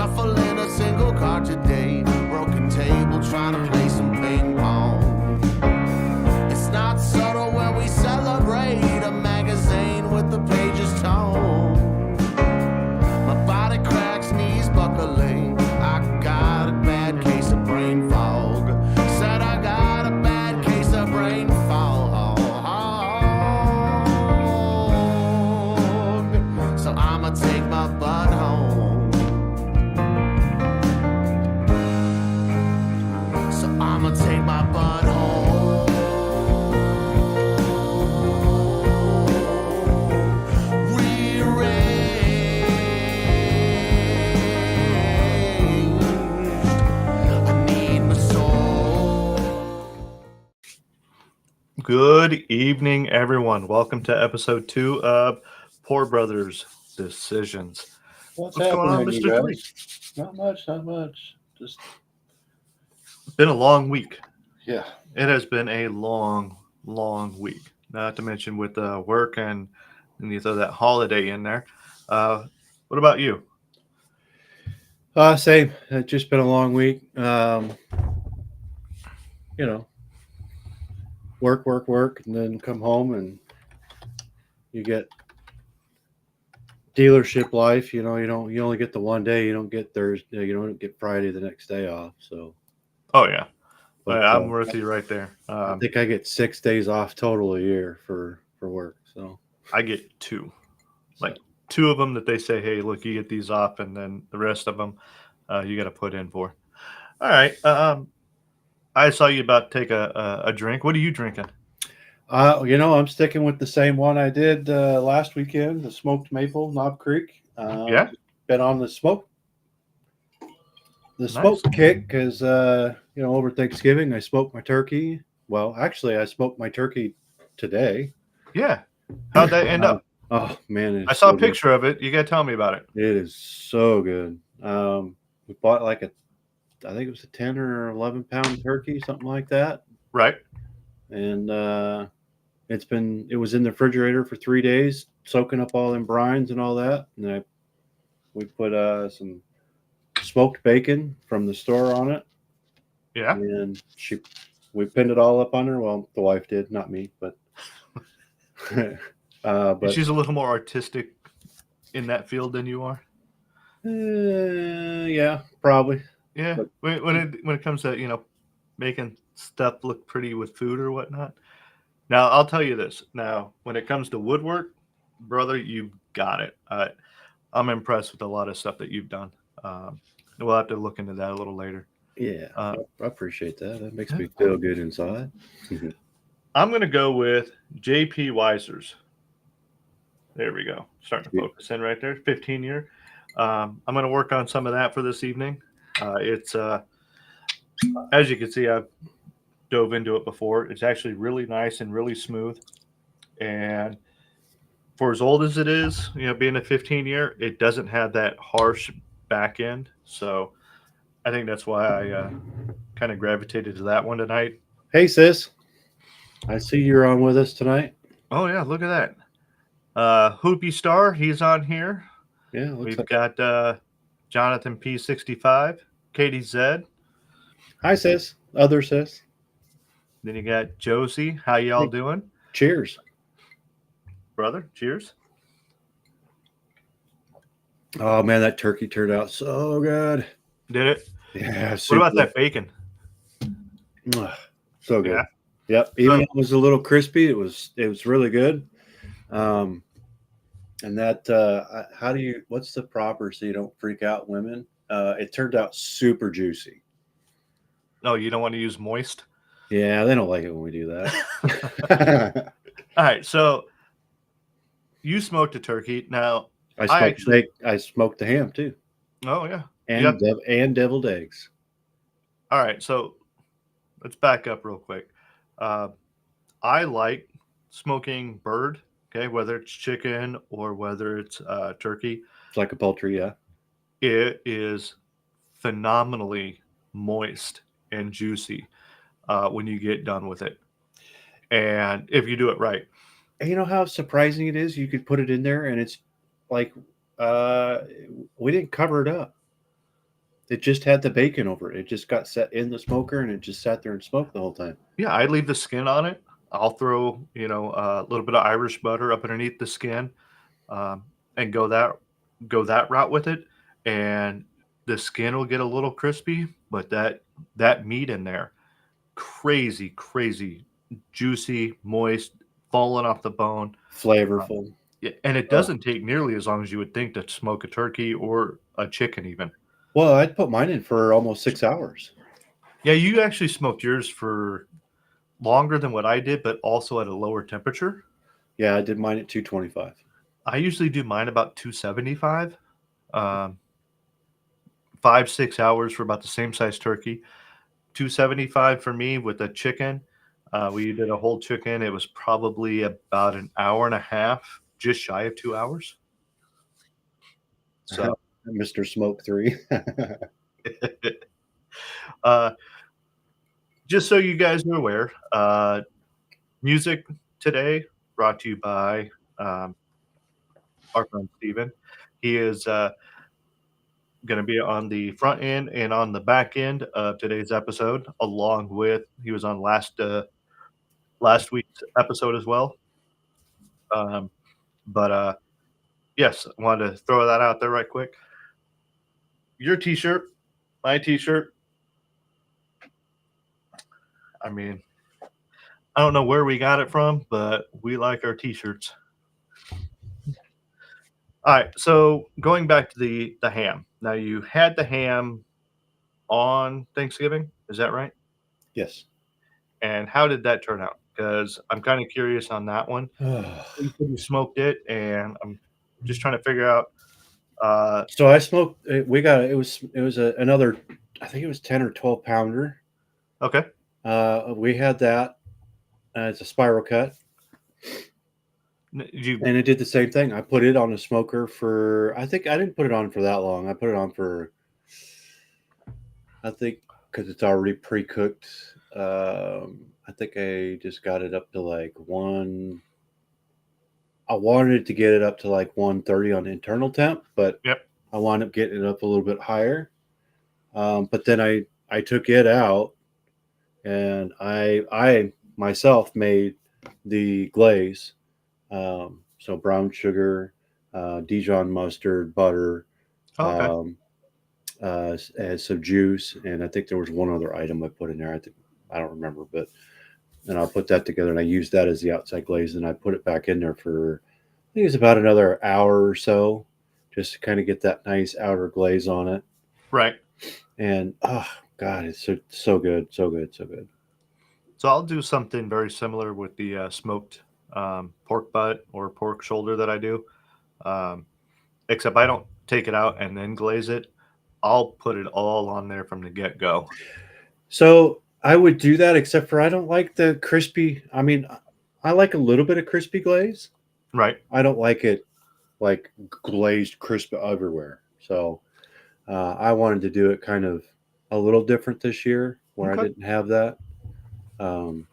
Shuffling a single card today. Broken table trying to play some ping pong. It's not subtle when we celebrate a magazine with the pages torn. My body cracks, knees buckling. I got a bad case of brain fog. Said I got a bad case of brain fog. So I'ma take my butt home. So I'ma take my butt home. Good evening, everyone. Welcome to episode 2 of Poor Brothers Decisions. What's going on, happening, Mr. you Three? guys? Not much. Just It's been a long week. yeah. It has been a long week. Not to mention with work and you throw that holiday in there. What about you? Same. It's just been a long week. Work, and then come home and you get dealership life. You only get the one day. You don't get Thursday. You don't get Friday the next day off. So, Oh, yeah. but I'm with you right there. I think I get 6 days off total a year for work. So I get 2. Like 2 of them that they say, hey, look, you get these off, and then the rest of them you got to put in for. All right. I saw you about to take a drink. What are you drinking? I'm sticking with the same one I did last weekend, the smoked maple Knob Creek. Yeah. Been on the smoke Nice. kick because over Thanksgiving I smoked my turkey. Well, actually, I smoked my turkey today. Yeah. How'd that end up? Oh man, I saw a picture of it. You got to tell me about it. It is so good. We bought I think it was a 10 or 11 pound turkey, something like that. Right. And it was in the refrigerator for 3 days, soaking up all them brines and all that. And we put some smoked bacon from the store on it. Yeah. And we pinned it all up on her. Well, the wife did, not me, but but she's a little more artistic in that field than you are. Yeah, probably. Yeah. But when it comes to making stuff look pretty with food or whatnot. Now I'll tell you this. Now when it comes to woodwork, brother, you've got it. I'm impressed with a lot of stuff that you've done. We'll have to look into that a little later. Yeah, I appreciate that. That makes me feel good inside. I'm going to go with J.P. Weiser's. There we go. Starting to focus in right there. 15-year. I'm going to work on some of that for this evening. It's as you can see, I've dove into it before. It's actually really nice and really smooth. And for as old as it is, being a 15-year, it doesn't have that harsh back end. So I think that's why I kind of gravitated to that one tonight. Hey, sis. I see you're on with us tonight. Oh, yeah. Look at that. Hoopy Star, he's on here. Yeah. We've got Jonathan P65, Katie Z. Hi, sis. Other sis. Then you got Josie. How y'all doing? Cheers. Brother, cheers. Oh, man, that turkey turned out so good. Did it? Yeah. What about that bacon? So good. Yeah. Yep. Even though it was a little crispy, it was really good. And that what's the proper so you don't freak out women? It turned out super juicy. Oh, you don't want to use moist? Yeah, they don't like it when we do that. All right, so you smoked a turkey. Now I smoked the ham too. Oh yeah, and deviled eggs. All right, so let's back up real quick. I like smoking bird. Okay, whether it's chicken or whether it's turkey. It's like a poultry, yeah. It is phenomenally moist and juicy when you get done with it. And if you do it right. And you know how surprising it is? You could put it in there and it's like we didn't cover it up. It just had the bacon over it. It just got set in the smoker and it just sat there and smoked the whole time. Yeah, I leave the skin on it. I'll throw, a little bit of Irish butter up underneath the skin, um, and go that route with it, and the skin will get a little crispy, but that meat in there, crazy, crazy, juicy, moist, falling off the bone. Flavorful. Yeah, and it Oh. doesn't take nearly as long as you would think to smoke a turkey or a chicken even. Well, I'd put mine in for almost 6 hours. Yeah, you actually smoked yours for longer than what I did, but also at a lower temperature. Yeah, I did mine at 225. I usually do mine about 275, um, 5, 6 hours for about the same size turkey. 275 for me with a chicken. We did a whole chicken. It was probably about an hour and a half, just shy of 2 hours. So, Mr. Smoke 3. uh, just so you guys are aware, music today brought to you by, um, our friend Steven. He is, gonna be on the front end and on the back end of today's episode, along with he was on last week's episode as well. Um, but yes, I wanted to throw that out there right quick. Your T-shirt, my T-shirt. I mean, I don't know where we got it from, but we like our T-shirts. All right, so going back to the ham. Now you had the ham on Thanksgiving, is that right? Yes. And how did that turn out? Because I'm kind of curious on that one. You said you smoked it, and I'm just trying to figure out. So I smoked. We got it was another. I think it was 10 or 12 pounder. Okay, We had that. It's a spiral cut, you and it did the same thing. I put it on a smoker for. I think I didn't put it on for that long. I put it on for. I think because it's already pre-cooked. I think I just got it up to like one. I wanted to get it up to like 130 on internal temp, but yep. I wound up getting it up a little bit higher. But then I took it out and I myself made the glaze. So brown sugar, Dijon mustard, butter, Oh, okay, um, and some juice, and I think there was one other item I put in there. I don't remember, but and I'll put that together and I used that as the outside glaze, and I put it back in there for I think it's about another hour or so, just to kind of get that nice outer glaze on it. right. And oh god, it's so good, so good, so good. So I'll do something very similar with the smoked pork butt or pork shoulder that I do. Um, except I don't take it out and then glaze it. I'll put it all on there from the get go. So I would do that, except for I don't like the crispy. I mean, I like a little bit of crispy glaze. Right. I don't like it like glazed crisp everywhere. So I wanted to do it kind of a little different this year, where I Okay. didn't have that. Um,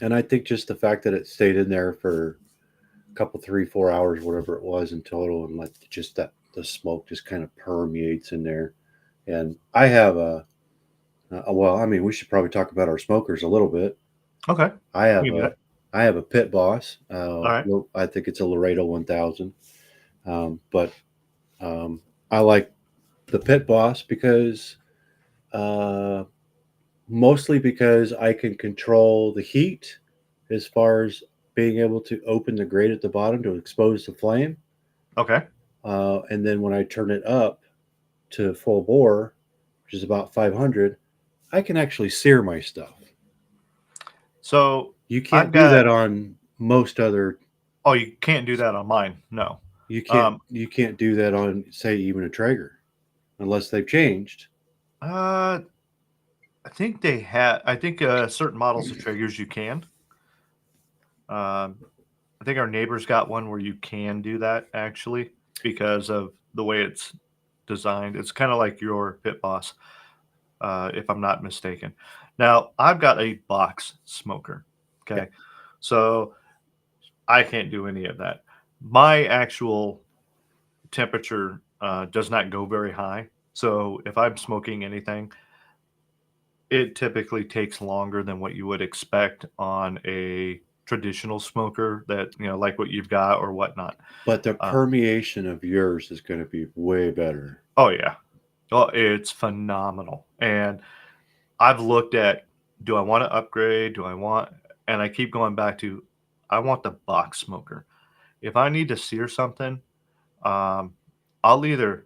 and I think just the fact that it stayed in there for a couple, 3, 4 hours, whatever it was in total, and like just that the smoke just kind of permeates in there. And I have well, I mean, we should probably talk about our smokers a little bit. Okay. I We have can do a that. I have a Pit Boss. All right. I think it's a Laredo 1000. But I like the Pit Boss because uh, mostly because I can control the heat as far as being able to open the grate at the bottom to expose the flame. Okay. And then when I turn it up to full bore, which is about 500, I can actually sear my stuff. So You I've can't do got. that on most other. Oh, you can't do that on mine. No. You can't. Um. You can't do that on, say, even a Traeger, unless they've changed. Uh. I think they had. I think certain models of Traegers you can. Um. I think our neighbor's got one where you can do that actually because of the way it's designed. It's kind of like your Pit Boss, if I'm not mistaken. Now I've got a box smoker. Yeah. Okay, so I can't do any of that. My actual temperature does not go very high. So if I'm smoking anything, it typically takes longer than what you would expect on a traditional smoker that, like what you've got or whatnot. But the Uh, permeation of yours is going to be way better. oh, yeah. Oh, it's phenomenal. And I've looked at, do I want to upgrade? And I keep going back to, I want the box smoker. If I need to sear something, um, I'll either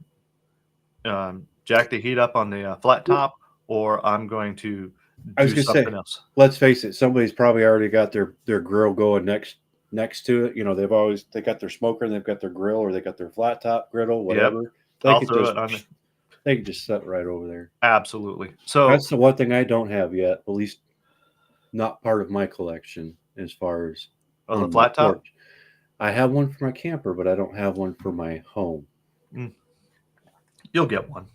jack the heat up on the flat top, or I'm going to I was do going to say, something else. let's face it, somebody's probably already got their grill going next to it. They got their smoker and they've got their grill, or they got their flat top griddle, Yep, whatever. I'll throw it on. They could just set right over there. Absolutely. So, That's the one thing I don't have yet, at least not part of my collection as far as the on my flat top. porch. I have one for my camper, but I don't have one for my home. You'll get one.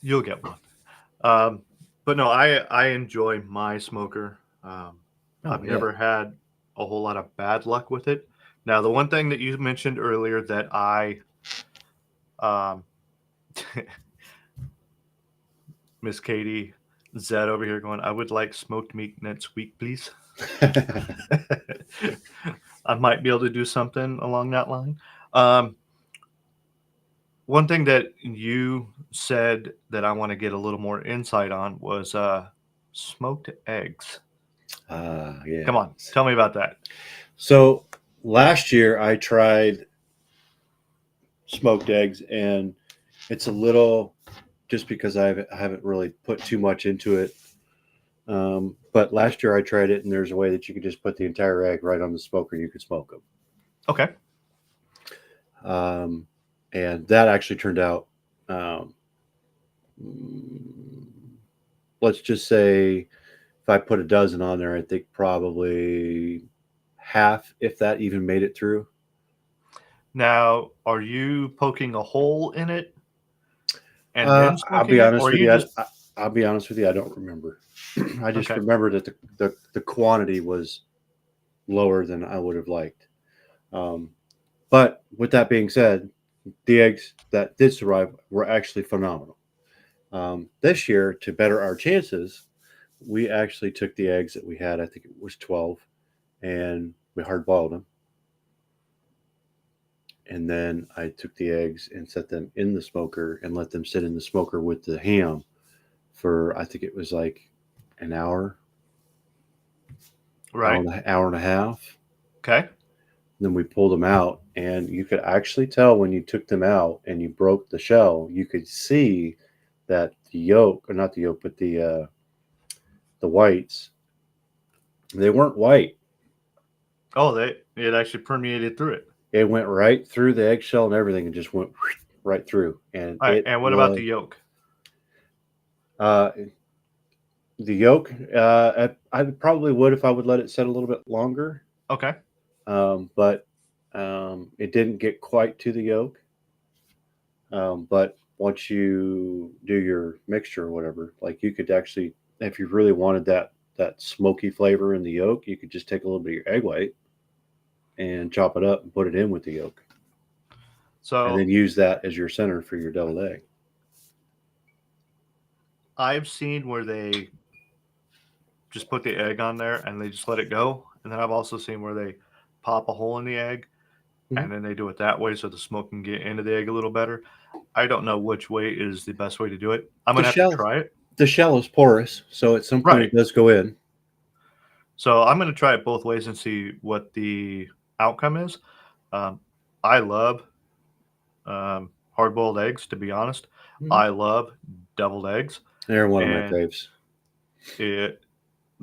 You'll get one. But no, I enjoy my smoker. I've never had a whole lot of bad luck with it. Now, the one thing that you mentioned earlier that Miss Katie Zed over here going, I would like smoked meat next week, please. I might be able to do something along that line. One thing that you said that I want to get a little more insight on was smoked eggs. Yeah. Come on, tell me about that. So last year I tried smoked eggs, and it's a little, just because I haven't really put too much into it. But last year I tried it, and there's a way that you could just put the entire egg right on the smoker and you could smoke them. Okay. And that actually turned out, let's just say, if I put a dozen on there, I think probably half, if that, even made it through. Now, are you poking a hole in it and then I'll smoking be it, honest or with you you. just I'll be honest with you. I don't remember. I just okay? remember that the quantity was lower than I would have liked. But with that being said, the eggs that did survive were actually phenomenal. This year, to better our chances, we actually took the eggs that we had. I think it was 12, and we hard boiled them. And then I took the eggs and set them in the smoker and let them sit in the smoker with the ham for, I think it was like an hour, Right. hour and a half. Okay. Then we pulled them out, and you could actually tell when you took them out and you broke the shell, you could see that the yolk, or not the yolk, but the whites, they weren't white. Oh, it actually permeated through it. It went right through the eggshell and everything, and just went right through. And All right. it And what about the yolk? The yolk, I probably would if I would let it set a little bit longer. Okay. But it didn't get quite to the yolk. But once you do your mixture or whatever, like, you could actually, if you really wanted that smoky flavor in the yolk, you could just take a little bit of your egg white and chop it up and put it in with the yolk, and then So use that as your center for your deviled egg. I've seen where they just put the egg on there and they just let it go, and then I've also seen where they pop a hole in the egg and then they do it that way so the smoke can get into the egg a little better. I don't know which way is the best way to do it. I'm The gonna have shell, to try it. the shell is porous, so at some point Right. it does go in. So I'm gonna try it both ways and see what the outcome is. I love hard-boiled eggs, to be honest. I love deviled eggs. They're one of my And faves. it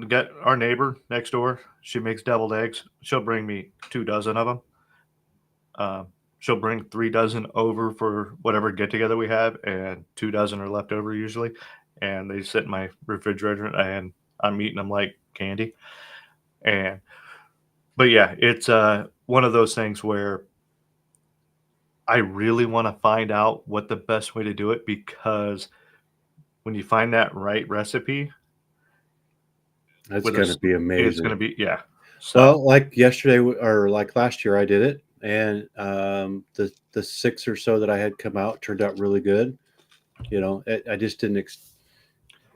got our neighbor next door. She makes deviled eggs. She'll bring me 2 dozen of them. She'll bring 3 dozen over for whatever get together we have, and 2 dozen are left over usually. And they sit in my refrigerator, and I'm eating them like candy. But yeah, it's one of those things where I really want to find out what the best way to do it, because when you find that right recipe, That's with going to be it's amazing. going to be, yeah. So Well, like yesterday or like last year, I did it, and the 6 or so that I had come out turned out really good. I just didn't.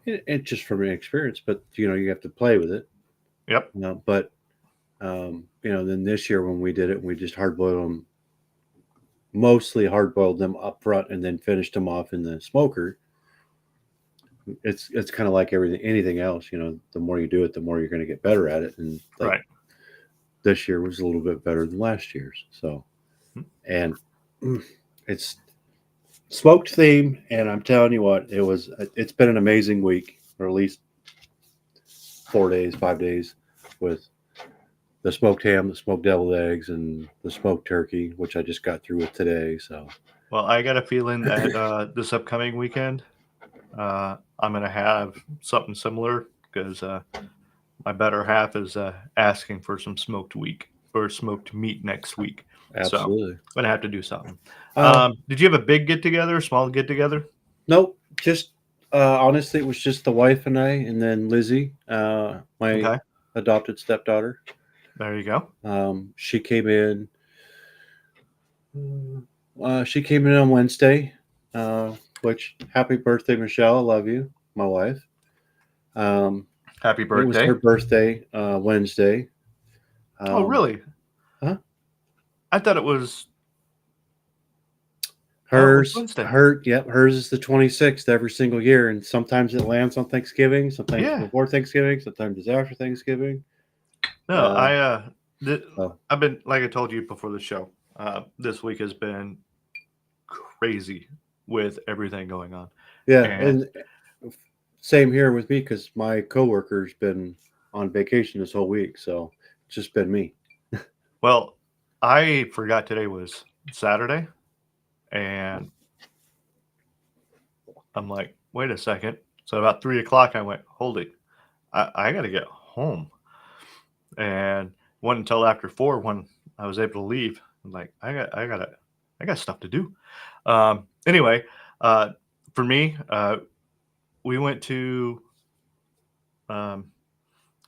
It just from an experience, but you have to play with it. Yep. But then this year when we did it, we just mostly hard boiled them up front, and then finished them off in the smoker. It's kind of like anything else. The more you do it, the more you're going to get better at it. And Right. this year was a little bit better than last year's. So, and it's smoked theme, and I'm telling you what, it's been an amazing week, or at least 4 days, 5 days, with the smoked ham, the smoked deviled eggs, and the smoked turkey, which I just got through with today. So, Well, I got a feeling that this upcoming weekend, I'm going to have something similar because my better half is asking for some smoked meat next week. absolutely. So I'm going to have to do something. Uh, Did you have a big get together, small get together? Nope. Just honestly, it was just the wife and I, and then Lizzie, my Okay. adopted stepdaughter. There you go. She came in. She came in on Wednesday. Which happy birthday, Michelle! I love you, my wife. Happy It was birthday. her birthday Wednesday. Oh, really? Huh? I thought it was Hers, Wednesday. hers is the 26th every single year, and sometimes it lands on Thanksgiving, sometimes Yeah. before Thanksgiving, sometimes it's after Thanksgiving. No, Oh. I've been, like I told you before the show, this week has been crazy with everything going on. Yeah, And and same here with me because my coworker's been on vacation this whole week, so it's just been me. well, I forgot today was Saturday, and I'm like, wait a second. So about 3 o'clock, I went, hold it, I got to get home, and wasn't until after 4 when I was able to leave. I'm like, I got stuff to do. Anyway, for me, we went to um,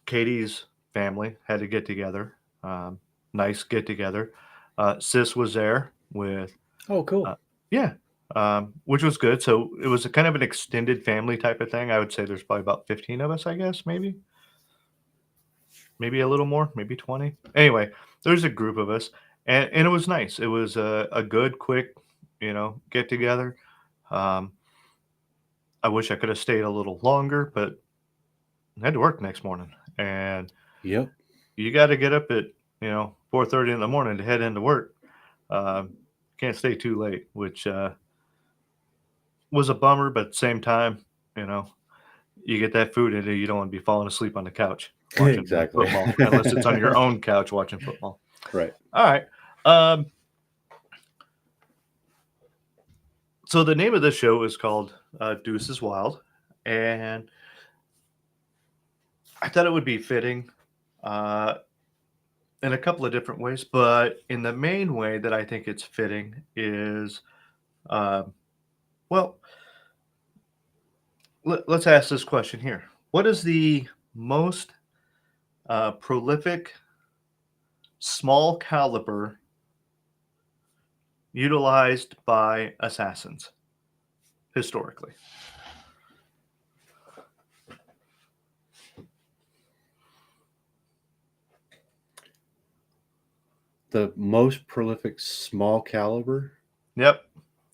Katie's family, had to get together. Nice get together. Sis was there with, Oh, cool. yeah, which was good. So it was a kind of an extended family type of thing. I would say there's probably about 15 of us, I guess, maybe a little more, maybe 20. Anyway, there's a group of us, and it was nice. It was a good, quick, get together. Um, I wish I could have stayed a little longer, but I had to work next morning, and Yep. you got to get up at 4:30 in the morning to head into work. Can't stay too late, which was a bummer, but at the same time, you know, you get that food into you, you don't want to be falling asleep on the couch watching Exactly. football, unless it's on your own couch watching football. Right. All right. So the name of this show is called Duces Wild, and I thought it would be fitting in a couple of different ways, but in the main way that I think it's fitting is, um, well, let's ask this question here. What is the most prolific small caliber utilized by assassins historically? The most prolific small caliber. Yep.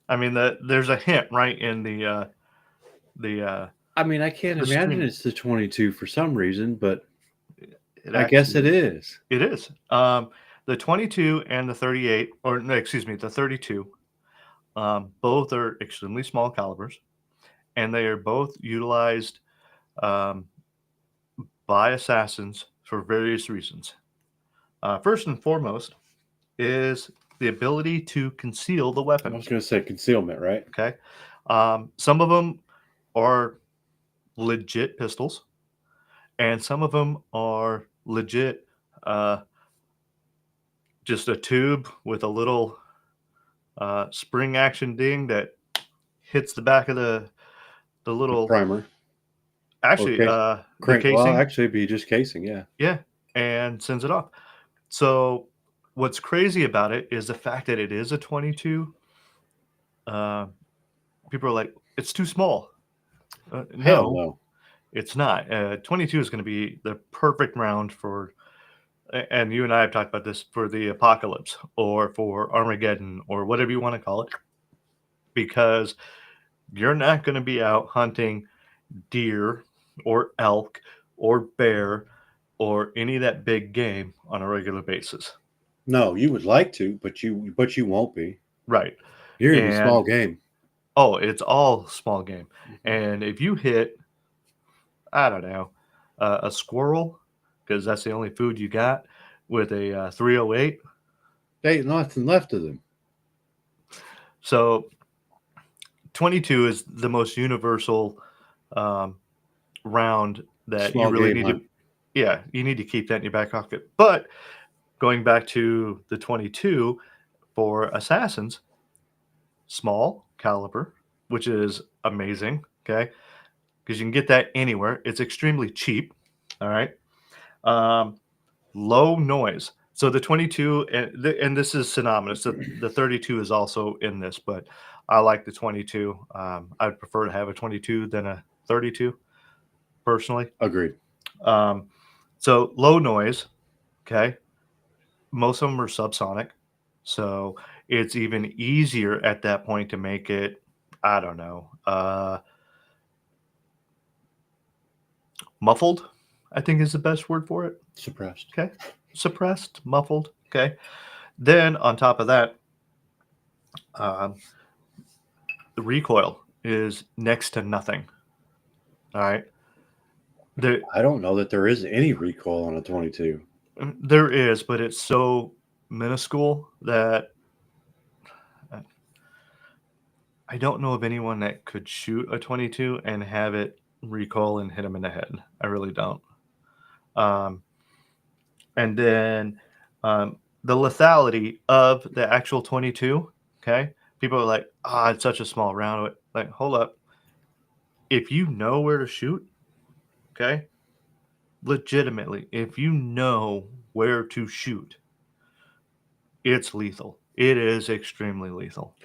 I mean, there's a hint right in the I mean, I can't the imagine stream. it's the 22 for some reason, but It I guess it actually is. It is. The 22 and the 38, or no, excuse me, the 32, both are extremely small calibers, and they are both utilized um, by assassins for various reasons. First and foremost is the ability to conceal the I weapon. was going to say concealment, right? Okay. Some of them are legit pistols, and some of them are legit uh, just a tube with a little spring action ding that hits the back of the The little, primer. actually Okay. the Well, casing, actually, it'd be just casing. Yeah. yeah, and sends it off. So what's crazy about it is the fact that it is a 22. uh, People are like, it's too small. Hell No, no. it's not. 22 is going to be the perfect round for, and you and I have talked about this, for the apocalypse or for Armageddon or whatever you want to call it, because you're not going to be out hunting deer or elk or bear or any of that big game on a regular basis. No, you would like to, but you won't be. Right. You're gonna be And small game. oh, it's all small game. Mm-hmm. And if you hit, I don't know, a squirrel, because that's the only food you got, with a 308. There ain't nothing left of them. So 22 is the most universal um, round that you Small really game need hunt. to, yeah, you need to keep that in your back pocket. But going back to the 22 for assassins, small caliber, which is amazing, okay? Because you can get that anywhere. It's extremely cheap, all right? Um, low noise. So the 22, and this is synonymous. The 32 is also in this, but I like the 22. I'd prefer to have a 22 than a 32, personally. Agreed. Um, so low noise, okay? Most of them are subsonic. So it's even easier at that point to make it, I don't know, muffled, I think is the best word for it. Suppressed. Okay. Suppressed, muffled. Okay. Then on top of that, um, the recoil is next to nothing. All right. There, I don't know that there is any recoil on a 22. there is, but it's so minuscule that I don't know of anyone that could shoot a 22 and have it recoil and hit him in the head. I really don't. Um, and then the lethality of the actual 22. Okay. People are like, ah, it's such a small round. Like, hold up. If you know where to shoot, okay, legitimately, if you know where to shoot, it's lethal. It is extremely lethal.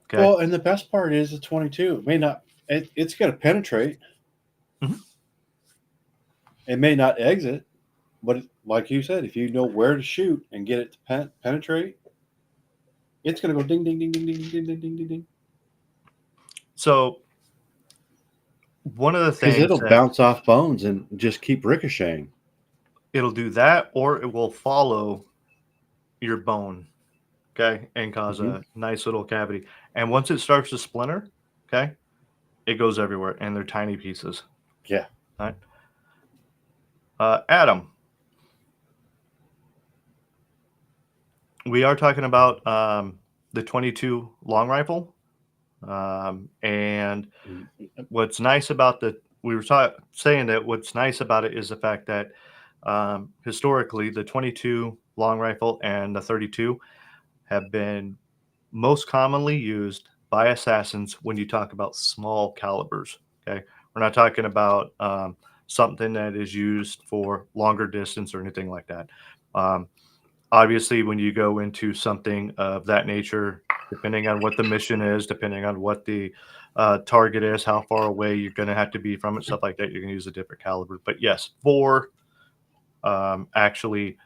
Okay. Well, and the best part is the 22. It may not. It's going to penetrate. Mhm. It may not exit, but like you said, if you know where to shoot and get it to penetrate, it's going to go ding, ding, ding, ding, ding, ding, ding, ding, ding, ding. So one of the Because things it'll that bounce off bones and just keep ricocheting. it'll do that, or it will follow your bone, okay, and cause Mm-hmm. a nice little cavity. And once it starts to splinter, okay, it goes everywhere, and they're tiny pieces. Yeah. All right. Adam, we are talking about the 22 long rifle, and what's nice about we were saying that what's nice about it is the fact that historically the 22 long rifle and the 32 have been most commonly used by assassins when you talk about small calibers. Okay, we're not talking about something that is used for longer distance or anything like that. Um, Obviously, when you go into something of that nature, depending on what the mission is, depending on what the target is, how far away you're going to have to be from it, stuff like that, you're going to use a different caliber. But yes, for actually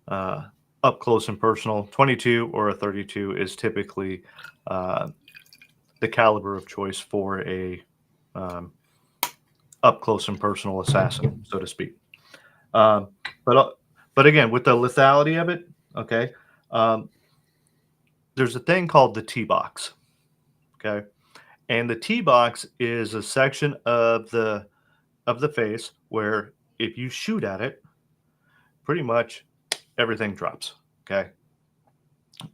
up close and personal, 22 or a 32 is typically uh, the caliber of choice for a um, up close and personal assassin, so to speak. Um, but again, with the lethality of it, okay, um, there's a thing called the T box, okay, and the T box is a section of the face where if you shoot at it, pretty much everything drops, okay,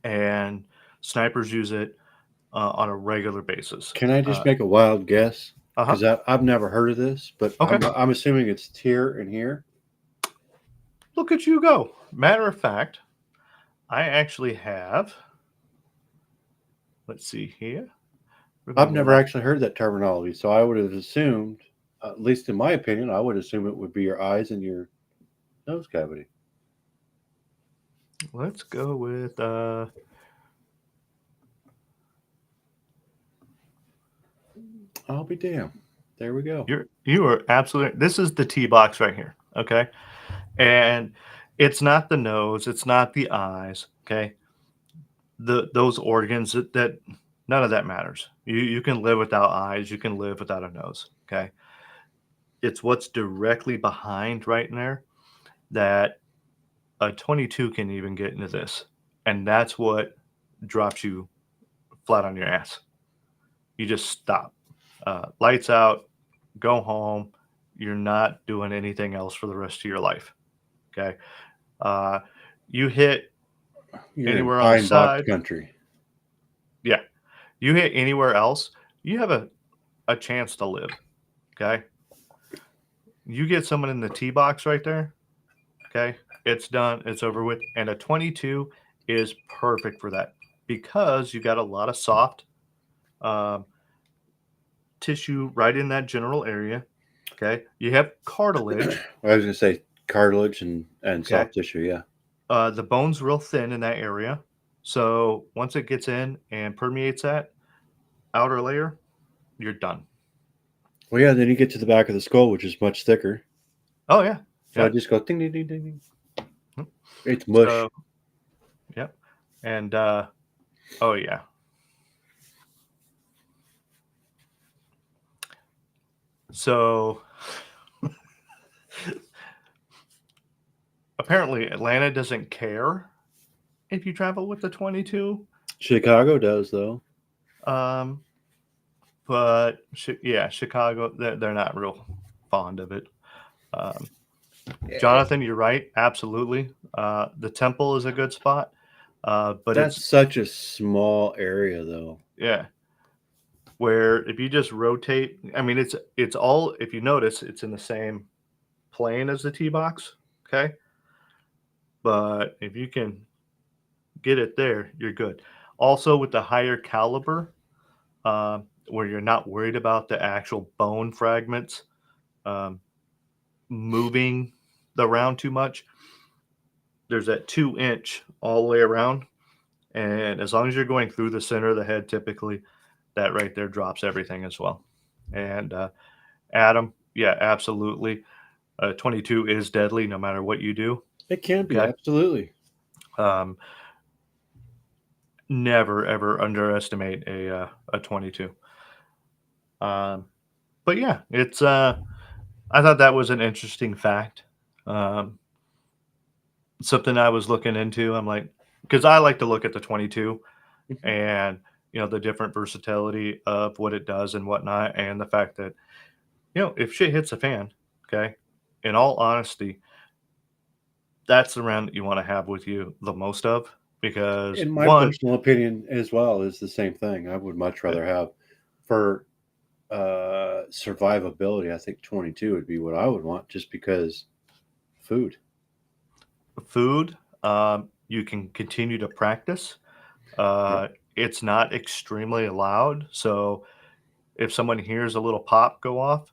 and snipers use it on a regular basis. Can I just make a wild guess? Uh-huh. Because I've never heard of this, but Okay. I'm assuming it's here and here. Look at you go. Matter of fact, I actually have. Let's see here. I've Remember never that. actually heard that terminology, so I would have assumed, at least in my opinion, I would assume it would be your eyes and your nose cavity. Let's go with I'll be damned. There we go. You are absolutely. This is the T box right here. Okay, and it's not the nose. It's not the eyes. Okay, those organs that none of that matters. You can live without eyes. You can live without a nose. Okay, it's what's directly behind right in there that a 22 can even get into this, and that's what drops you flat on your ass. You just stop, lights out, go home. You're not doing anything else for the rest of your life. Okay, uh, you hit You're in anywhere on the pine box side, country. yeah. You hit anywhere else, you have a chance to live. Okay, you get someone in the tee box right there. Okay, it's done. It's over with. And a 22 is perfect for that because you got a lot of soft um, tissue right in that general area. Okay, you have cartilage. I was gonna say cartilage and Okay, soft tissue. Yeah. the bone's real thin in that area. So once it gets in and permeates that outer layer, you're done. Well, yeah. Then you get to the back of the skull, which is much thicker. Oh yeah, So I yeah. just go ding ding ding ding ding. Hmm. It's mush. So yep, and oh yeah. So apparently Atlanta doesn't care if you travel with the 22. Chicago does though. Um, but yeah, Chicago, they're not real fond of it. Um, Jonathan, you're right. Absolutely. The temple is a good spot. But That's it's, such a small area though. yeah, where if you just rotate, I mean, it's all, if you notice, it's in the same plane as the tee box. Okay. But if you can get it there, you're good. Also, with the higher caliber, where you're not worried about the actual bone fragments um, moving the round too much, there's that 2 inch all the way around. And as long as you're going through the center of the head, typically that right there drops everything as well. And Adam, yeah, absolutely. 22 is deadly no matter what you do. It can be Okay. absolutely. Um, never ever underestimate a 22. But yeah, it's I thought that was an interesting fact. Um, something I was looking into. I'm like, because I like to look at the 22 Mhm. and the different versatility of what it does and whatnot, and the fact that if shit hits a fan, okay, in all honesty, that's the round that you want to have with you the most of because In my one, personal opinion, as well, is the same thing. I would much eh, rather have for survivability. I think 22 would be what I would want, just because food. food, you can continue to practice. Yep. It's not extremely loud, so if someone hears a little pop go off,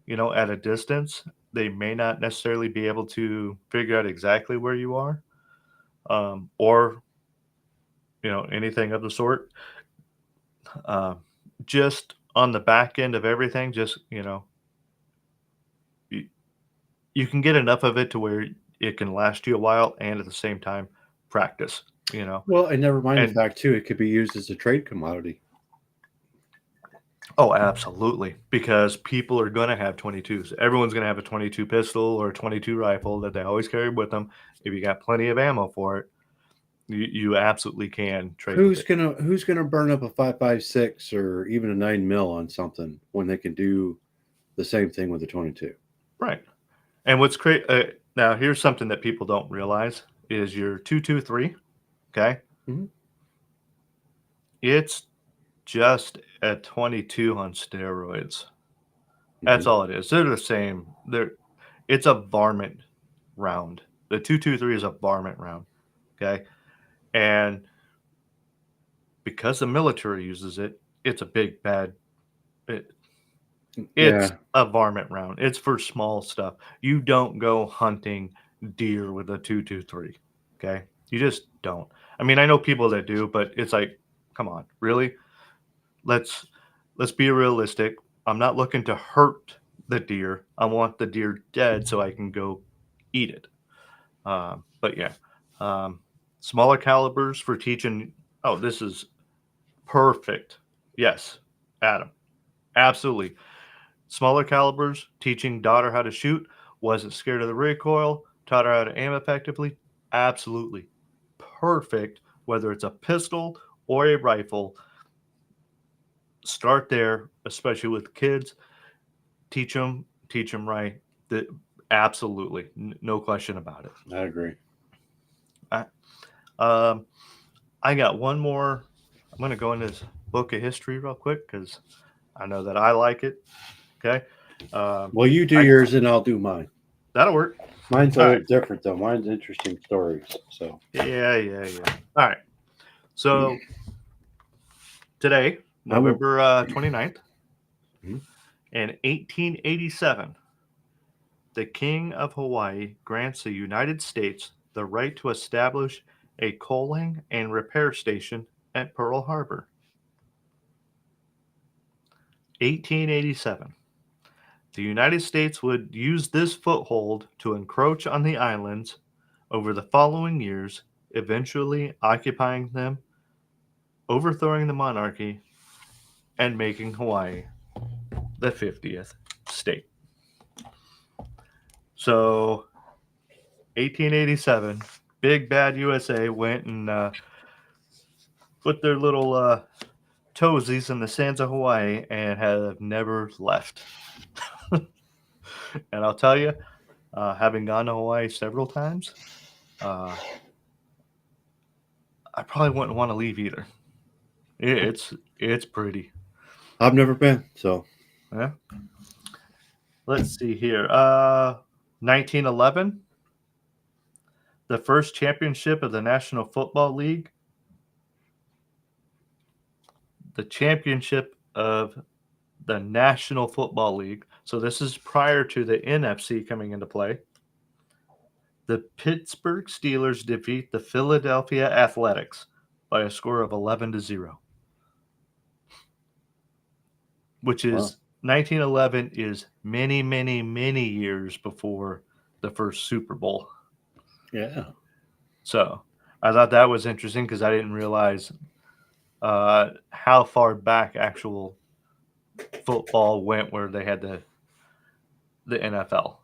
at a distance, they may not necessarily be able to figure out exactly where you are, or anything of the sort. Uh, just on the back end of everything, just you, you can get enough of it to where it can last you a while, and at the same time, practice. Well, and never mind the And fact too, it could be used as a trade commodity. oh, absolutely. Because people are going to have 22s. Everyone's going to have a 22 pistol or a 22 rifle that they always carry with them. If you got plenty of ammo for it, you absolutely can trade with it. Who's gonna burn up a 5.56 or even a 9 mil on something when they can do the same thing with a 22? Right. And what's great now, here's something that people don't realize is your 223, okay? Mhm. It's just a 22 on steroids. That's Mhm. all it is. They're the same. It's a varmint round. The 223 is a varmint round, okay? And because the military uses it, it's a big bad. It, it's Yeah. a varmint round. It's for small stuff. You don't go hunting deer with a 223. Okay, you just don't. I mean, I know people that do, but it's like, come on, really? Let's let's be realistic. I'm not looking to hurt the deer. I want the deer dead so I can go eat it. But yeah, smaller calibers for teaching. Oh, this is perfect. Yes, Adam, absolutely. Smaller calibers, teaching daughter how to shoot, wasn't scared of the recoil, taught her how to aim effectively. Absolutely perfect, whether it's a pistol or a rifle. Start there, especially with kids. Teach them right. The, absolutely, no question about it. I agree. I, um, I got one more. I'm going to go into this book of history real quick because I know that I like it. Okay. Well, you do I- yours and I'll do mine. That'll work. Mine's a All little different though. Mine's interesting stories. So Yeah. All right. So today, I will. November 29th, Mhm. in 1887, the King of Hawaii grants the United States the right to establish a coaling and repair station at Pearl Harbor. 1887. The United States would use this foothold to encroach on the islands over the following years, eventually occupying them, overthrowing the monarchy, and making Hawaii the 50th state. So, 1887, Big Bad USA went and put their little toesies in the sands of Hawaii and have never left. And I'll tell you, having gone to Hawaii several times, uh, I probably wouldn't want to leave either. It's pretty. I've never been. So Yeah. Let's see here. 1911, the first championship of the National Football League. The championship of the National Football League. So this is prior to the NFC coming into play. The Pittsburgh Steelers defeat the Philadelphia Athletics by a score of 11-0, which is 1911 is many years before the first Super Bowl. yeah, So I thought that was interesting because I didn't realize how far back actual football went where they had the NFL.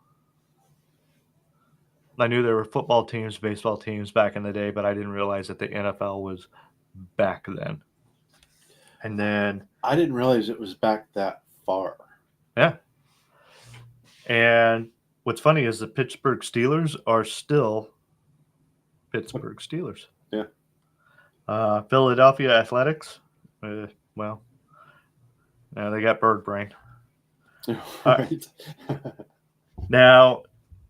I knew there were football teams, baseball teams back in the day, but I didn't realize that the NFL was back then. And then, I didn't realize it was back that far. yeah. And what's funny is the Pittsburgh Steelers are still Pittsburgh Steelers. Yeah. Philadelphia Athletics, well, they got bird brain. Right. Now,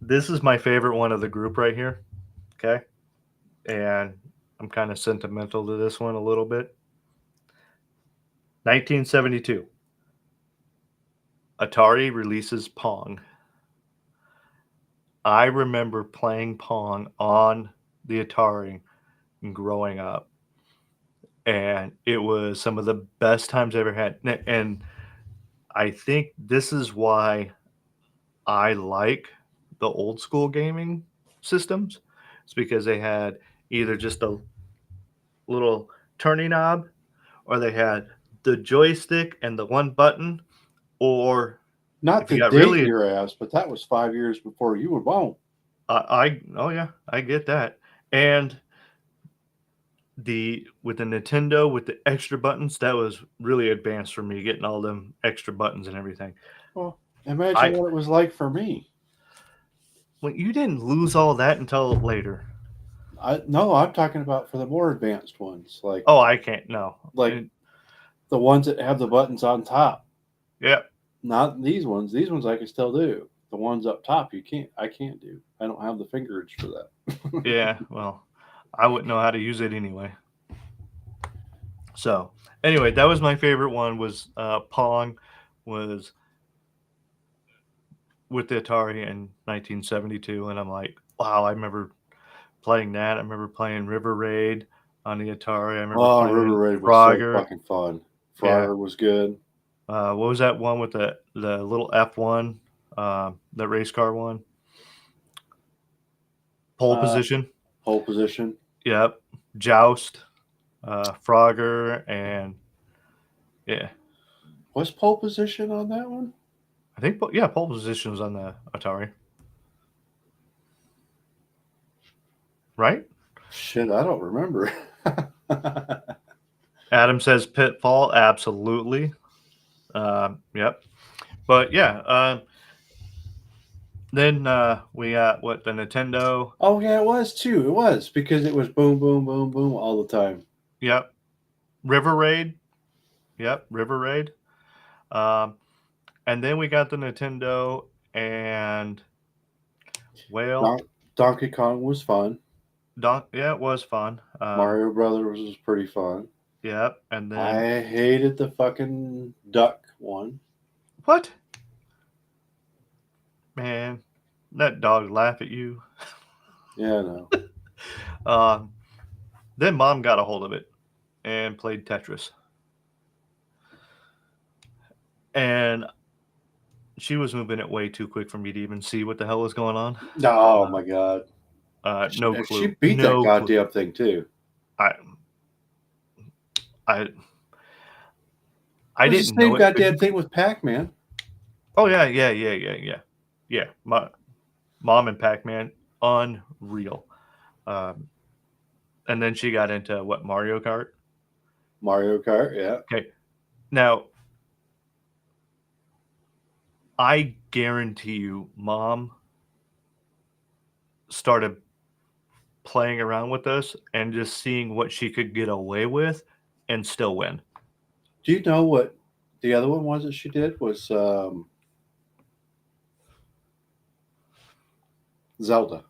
this is my favorite one of the group right here. Okay. And I'm kind of sentimental to this one a little bit. 1972. Atari releases Pong. I remember playing Pong on the Atari growing up. And it was some of the best times I ever had. And I think this is why I like the old school gaming systems. It's because they had either just a little turning knob, or they had the joystick and the one button, or Not if you to got date really your ass, but that was 5 years before you were born. oh yeah, I get that. And with the Nintendo with the extra buttons, that was really advanced for me, getting all them extra buttons and everything. Well, imagine what it was like for me. Well, you didn't lose all that until later. No, I'm talking about for the more advanced ones, like Oh, I can't. No, like the ones that have the buttons on top. yeah. Not these ones. These ones I can still do. The ones up top, you can't. I can't do. I don't have the fingerage for that. Yeah, well, I wouldn't know how to use it anyway. So, anyway, that was my favorite one. Was Pong was with the Atari in 1972, and I'm like, wow, I remember playing that. I remember playing River Raid on the Atari. I remember playing River Raid was Frogger. so fucking fun. Frogger was good. What was that one with the little F1, the race car one? Pole position. Pole position. Yep. Joust, Frogger, and yeah, Was pole position on that one? I think yeah, pole position was on the Atari, right? Shit, I don't remember. Adam says Pitfall, absolutely. Yep. But yeah, then we got what the Nintendo. Oh yeah, it was too. It was because it was boom, boom, boom, boom all the time. Yep. River Raid. Yep. River Raid. And then we got the Nintendo and well, Donkey Kong was fun. yeah, it was fun. Mario Brothers was pretty fun. Yep. And then I hated the fucking duck one. what? Man, that dog laugh at you. Yeah, no. Then Mom got a hold of it and played Tetris. And she was moving it way too quick for me to even see what the hell was going on. Oh my god. No clue. She beat that goddamn thing too. I It was didn't the same know goddamn thing with Pac-Man. Oh yeah. Mom and Pac-Man, unreal. And then she got into what, Mario Kart. Mario Kart, yeah. Okay, now I guarantee you, Mom started playing around with us and just seeing what she could get away with and still win. Do you know what the other one was that she did was Zelda.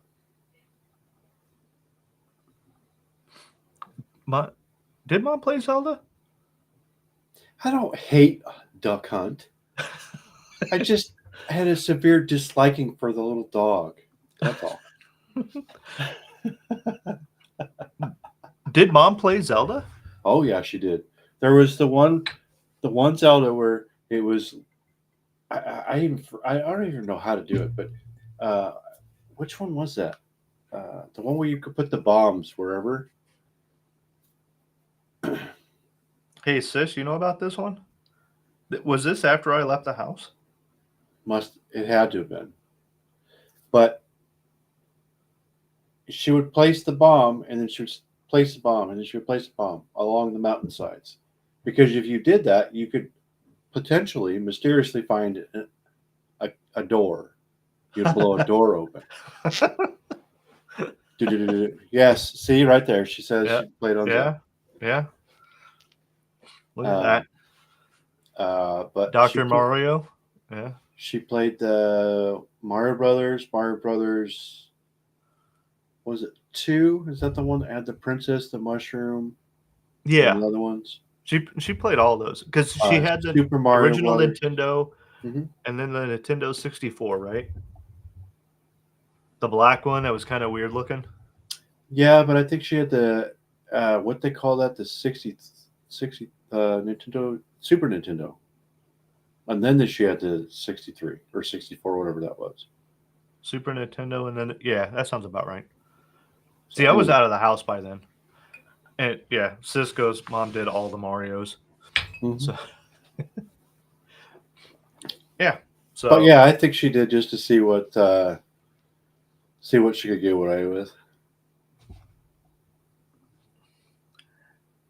Did Mom play Zelda? I don't hate Duck Hunt. I just had a severe disliking for the little dog. That's all. Did Mom play Zelda? Oh yeah, she did. There was the one Zelda where it was. I don't even know how to do it, but which one was that? The one where you could put the bombs wherever. Hey sis, you know about this one? Was this after I left the house? It had to have been, but she would place the bomb, and then she would place the bomb, and then she would place the bomb along the mountainsides, because if you did that, you could potentially mysteriously find a door. You'd blow a door open. Yes, see right there. She says she played on that. Yeah. Look at that. But Dr. Mario. Yeah. She played the Mario Brothers. Was it 2? Is that the one that had the princess, the mushroom? Yeah. And the other ones. She played all those because she had the Super Mario original Brothers. Nintendo, and then the Nintendo 64, right? The black one that was kind of weird looking. Yeah, but I think she had the what they call that, the 60 Nintendo, Super Nintendo, and then she had the 63 or 64, whatever that was. Super Nintendo, and then that sounds about right. See, I was out of the house by then. And yeah, Cisco's mom did all the Marios. So yeah. So but yeah, I think she did just to see what she could get away with.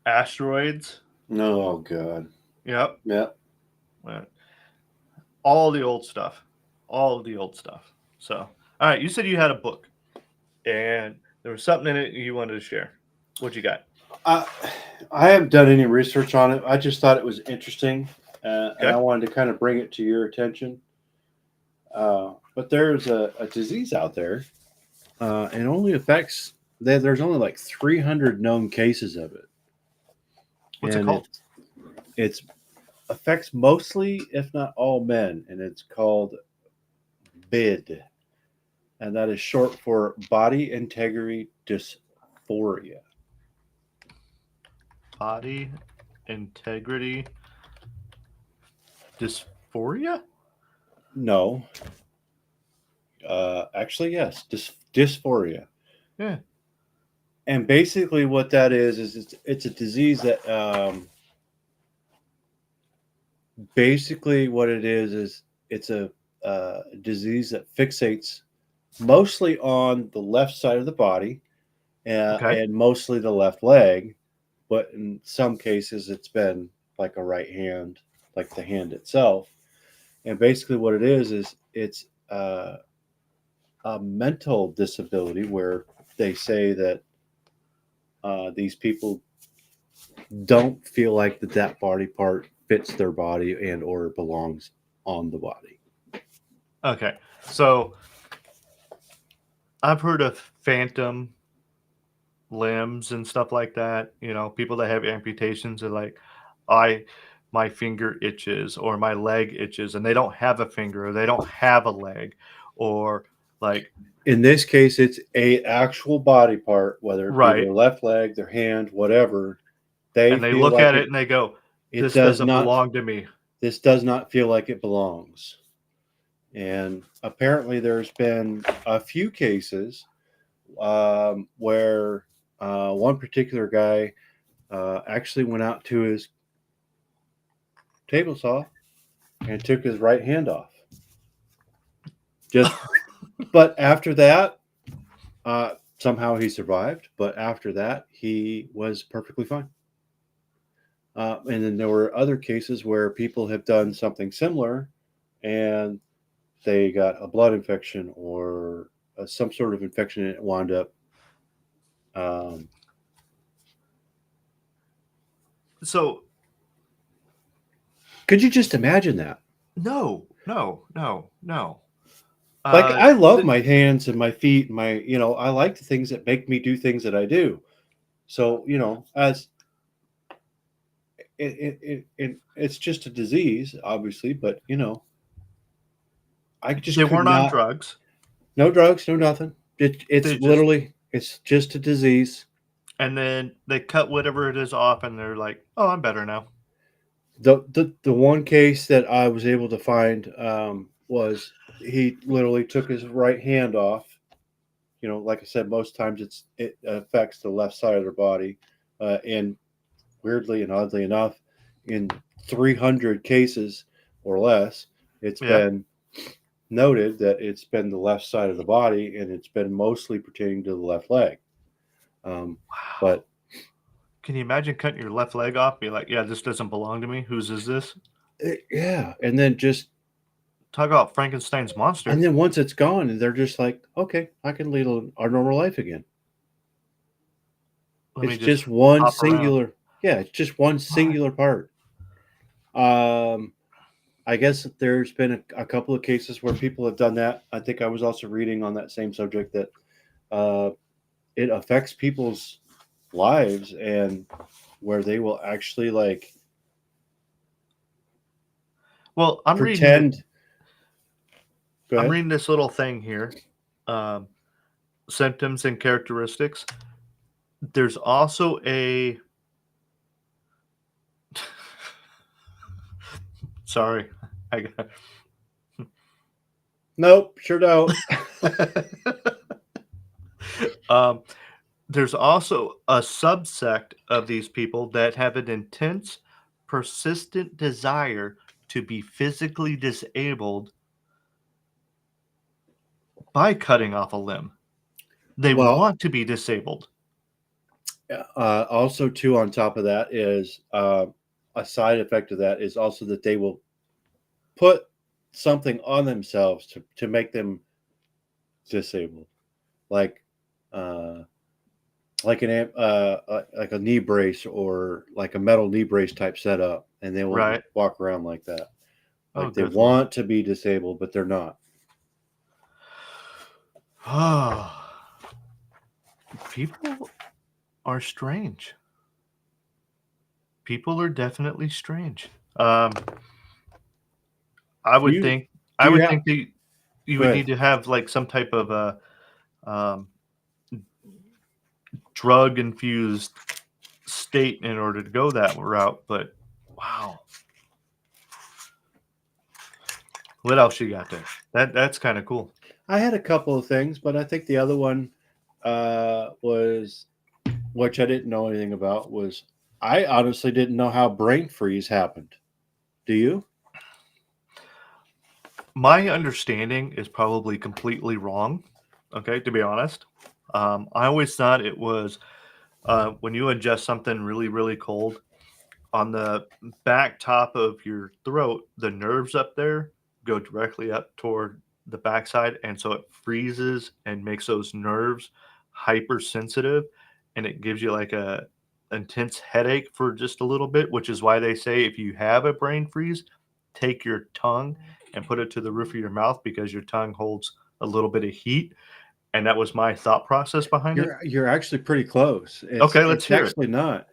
Asteroids. Oh god. Yep. Yep. All the old stuff. So all right, you said you had a book and there was something in it you wanted to share. What you got? I haven't done any research on it. I just thought it was interesting, and I wanted to kind of bring it to your attention. But there's a disease out there, and only affects. There's only like 300 known cases of it. What's it called? It affects mostly, if not all, men, and it's called BID, and that is short for body integrity dysphoria. Body integrity dysphoria? No. Actually, yes, dysphoria. Yeah. And basically, what that is it's a disease that basically what it is it's a disease that fixates mostly on the left side of the body Okay. and mostly the left leg, but in some cases it's been like a right hand, like the hand itself. And basically, what it is it's a mental disability where they say that these people don't feel like that body part fits their body and or belongs on the body. Okay. So I've heard of phantom limbs and stuff like that. You know, people that have amputations are like, my finger itches or my leg itches, and they don't have a finger or they don't have a leg, or like, In this case, it's a actual body part, whether it be right. their left leg, their hand, whatever. They And they feel look like at it and they go, it this does doesn't not belong to me. this does not feel like it belongs. And apparently, there's been a few cases where one particular guy actually went out to his table saw and took his right hand off. Just, but after that, somehow he survived. But after that, he was perfectly fine. And then there were other cases where people have done something similar, and they got a blood infection or some sort of infection, and it wound up. Um, So could you just imagine that? no. Like, Uh, I love th- my hands and my feet, I like the things that make me do things that I do. So, as it's just a disease, obviously, but I just they could weren't on not. drugs. No drugs, no nothing. They It's just, literally, it's just a disease. and then they cut whatever it is off, and they're like, "Oh, I'm better now." The one case that I was able to find was he literally took his right hand off. Like I said, most times it affects the left side of their body, and weirdly and oddly enough, in 300 cases or less, it's Yeah. been noted that it's been the left side of the body, and it's been mostly pertaining to the left leg. Wow. But Can you imagine cutting your left leg off? Be like, "Yeah, this doesn't belong to me. Whose is this?" yeah, and then Talk about Frankenstein's monster. once it's gone, they're just like, okay, I can lead our normal life again. Let It's me just just one hop around. singular, yeah, it's just one What? singular part. Um, I guess there's been a couple of cases where people have done that. I think I was also reading on that same subject that uh, it affects people's lives and where they will actually like Well, pretend. Go I'm ahead. reading this little thing here. Um, symptoms and characteristics. There's also a. Sorry, I got. Nope, sure don't. um, there's also a subsect of these people that have an intense, persistent desire to be physically disabled by cutting off a limb. They Well, want to be disabled. also too, on top of that is a side effect of that is also that they will put something on themselves to make them disabled, like uh, like a knee brace or like a metal knee brace type setup, and they will Right. walk around like that, Oh, like they good lord. want to be disabled, but they're not. People are strange. People are definitely strange. I Do would you think do I you would have? think that you Go would ahead. need to have like some type of a um, drug infused state in order to go that route. But wow, What else you got there? That's kind of cool. I had a couple of things, but I think the other one was, which I didn't know anything about, was I honestly didn't know how brain freeze happened. Do you? My understanding is probably completely wrong. Okay, to be honest, I always thought it was when you ingest something really, really cold on the back top of your throat, the nerves up there go directly up toward the backside, and so it freezes and makes those nerves hypersensitive, and it gives you like a intense headache for just a little bit, which is why they say if you have a brain freeze, take your tongue and put it to the roof of your mouth because your tongue holds a little bit of heat. And that was my thought process behind it. You're actually pretty close. Okay, let's It's hear it. actually not.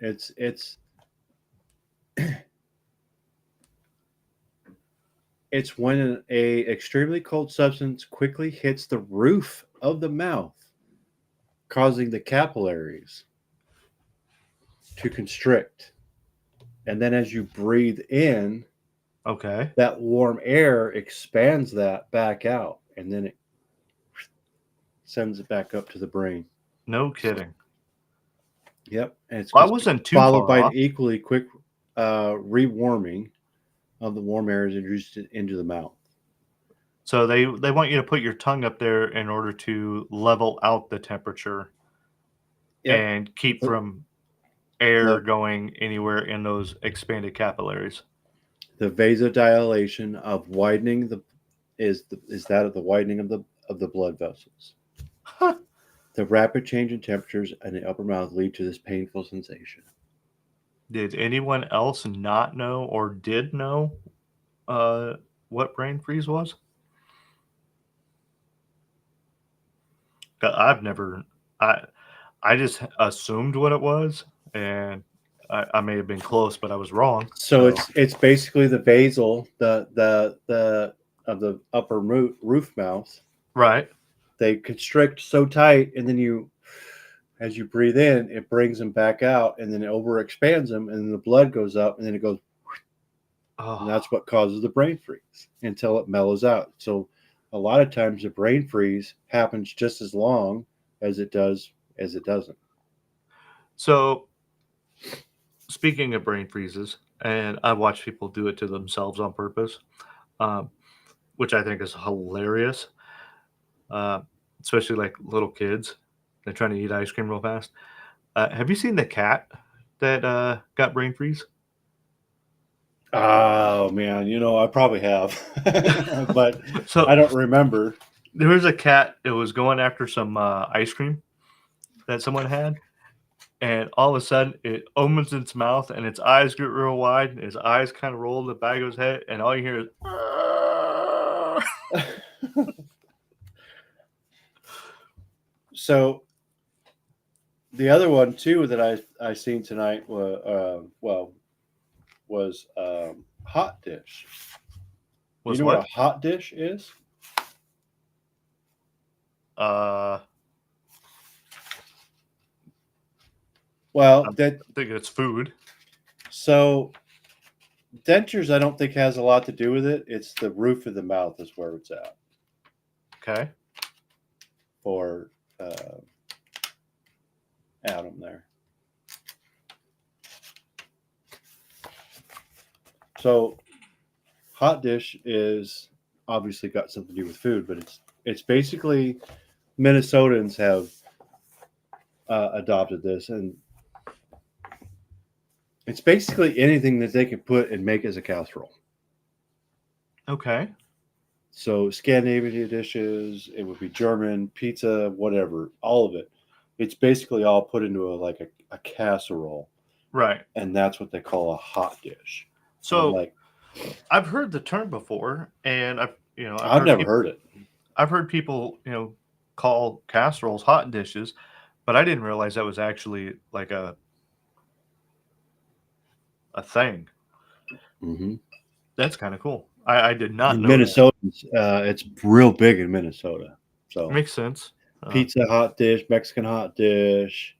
It's when a extremely cold substance quickly hits the roof of the mouth, causing the capillaries to constrict. And then as you breathe in, Okay. that warm air expands that back out, and then it sends it back up to the brain. No kidding. Yep. And it's Well, I wasn't too followed far by off. an equally quick rewarming of the warm air is introduced into the mouth. So they want you to put your tongue up there in order to level out the temperature Yep. and keep from air Yep. going anywhere in those expanded capillaries. The vasodilation of widening is that of the widening of the blood vessels. Huh. The rapid change in temperatures in the upper mouth lead to this painful sensation. Did anyone else not know or did know what brain freeze was? I've never. I just assumed what it was, and I may have been close, but I was wrong. So it's basically the basal the of the upper roof mouth. Right. They constrict so tight, and then as you breathe in, it brings them back out, and then it overexpands them, and then the blood goes up, and then it goes, and that's what causes the brain freeze until it mellows out. So a lot of times the brain freeze happens just as long as it doesn't. So, speaking of brain freezes, and I watch people do it to themselves on purpose, which I think is hilarious, especially like little kids. They're trying to eat ice cream real fast. Have you seen the cat that got brain freeze? Oh man, I probably have, but So I don't remember. there was a cat that was going after some ice cream that someone had, and all of a sudden it opens its mouth and its eyes get real wide, and his eyes kind of roll in the back of his head, and all you hear is. So the other one too that I seen tonight was hot dish. Was You know what? what a hot dish is? Well, I think it's food. So dentures, I don't think has a lot to do with it. It's the roof of the mouth is where it's at Okay. for Adam there. So hot dish is obviously got something to do with food, but it's basically Minnesotans have adopted this, and it's basically anything that they can put and make as a casserole. Okay. So Scandinavian dishes, it would be German, pizza, whatever, all of it. It's basically all put into a casserole, Right. and that's what they call a hot dish. So I've heard the term before, and I've never heard it. I've heard people call casseroles hot dishes, but I didn't realize that was actually like a thing. Mm-hmm. That's kind of cool. I did not In know Minnesota, it's real big in Minnesota. So that. Makes sense. pizza hot dish, Mexican hot dish.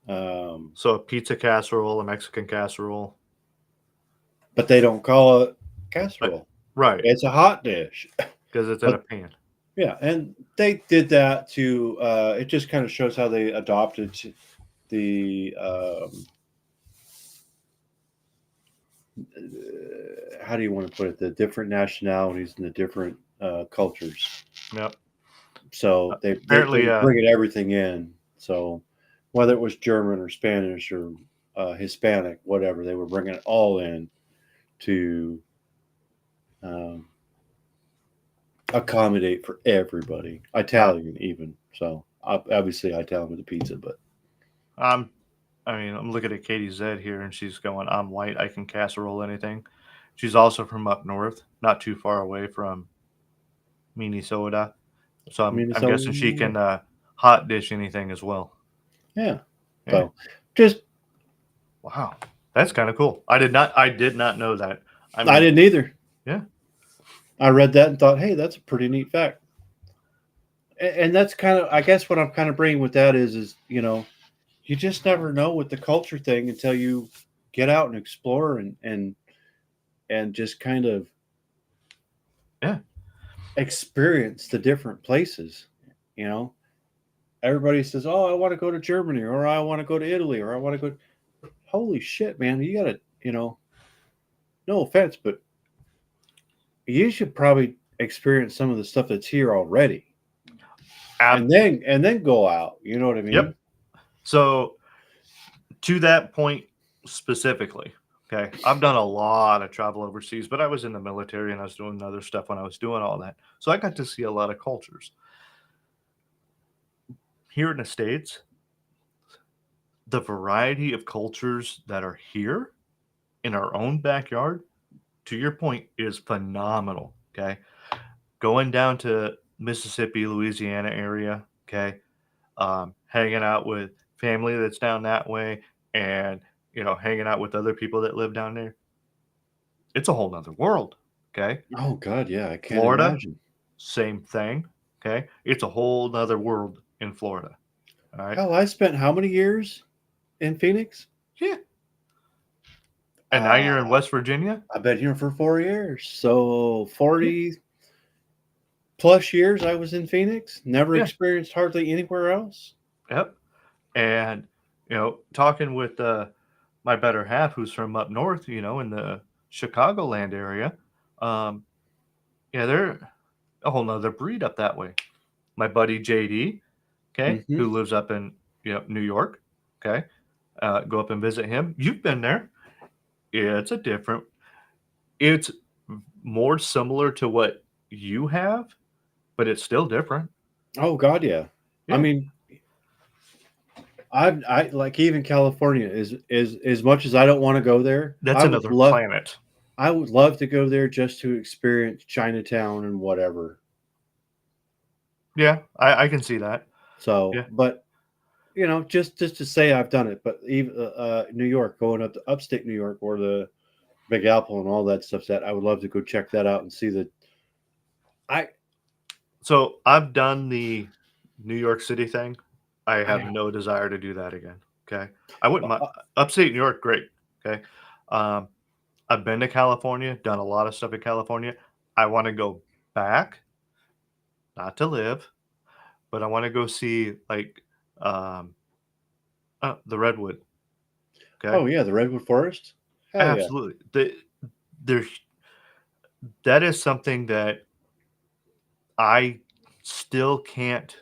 So a pizza casserole, a Mexican casserole. But they don't call it casserole. Right. It's a hot dish. Because it's in a But pan. yeah, and they did that to. It just kind of shows how they adopted the. How do you want to put it? The different nationalities and the different cultures. Yep. So they Apparently, were bringing everything in. So whether it was German or Spanish or Hispanic, whatever, they were bringing it all in to um, accommodate for everybody. Italian even. So obviously Italian with the pizza, but I'm I'm looking at Katie Zed here, and she's going, "I'm white. I can casserole anything." She's also from up north, not too far away from Minnesota. So I mean, I'm guessing she can hot dish anything as well. yeah. Yeah. So just Wow. That's kind of cool. I did not know that. I I mean, didn't either. yeah. I read that and thought, hey, that's a pretty neat fact. And that's kind of, I guess, what I'm kind of bringing with that is you just never know with the culture thing until you get out and explore and just kind of Yeah. experience the different places. You know, everybody says, "Oh, I want to go to Germany, or I want to go to Italy, or I want to go." Holy shit, man! You gotta, no offense, but you should probably experience some of the stuff that's here already, Ab- and then go out. You know what I mean? yep. So to that point specifically, okay, I've done a lot of travel overseas, but I was in the military and I was doing other stuff when I was doing all that. So I got to see a lot of cultures. Here in the States, the variety of cultures that are here in our own backyard, to your point, is phenomenal. Okay. Going down to Mississippi, Louisiana area, okay, hanging out with family that's down that way and, hanging out with other people that live down there. It's a whole nother world. Okay. Oh God, yeah, I can't Florida, imagine. same thing. Okay. It's a whole nother world in Florida. All right. Hell, I spent how many years in Phoenix? Yeah. And now Uh, you're in West Virginia? I've been here for 4 years, so 40 plus years I was in Phoenix. Never Yeah. experienced hardly anywhere else. Yep. And, talking with my better half who's from up north, in the Chicagoland area, um, yeah, they're a whole nother breed up that way. My buddy JD, okay, Hmm. who lives up in New York, okay, go up and visit him. You've been there. It's a different. It's more similar to what you have, but it's still different. Oh God, yeah. I Yeah, mean, I like even California is as much as I don't want to go there. that's another planet. I would love to go there just to experience Chinatown and whatever. Yeah, I can see that. So, Yeah. but just to say I've done it. But even New York, going up to upstate New York or the Big Apple and all that stuff, that I would love to go check that out and see the. I So I've done the New York City thing. I have I no desire to do that again. Okay. I wouldn't mind uh, upstate New York, great. Okay. Um, I've been to California, done a lot of stuff in California. I want to go back, not to live, but I want to go see like um, the redwood. Okay. oh yeah, the redwood forest. Hell yeah. Absolutely. There's that is something that I still can't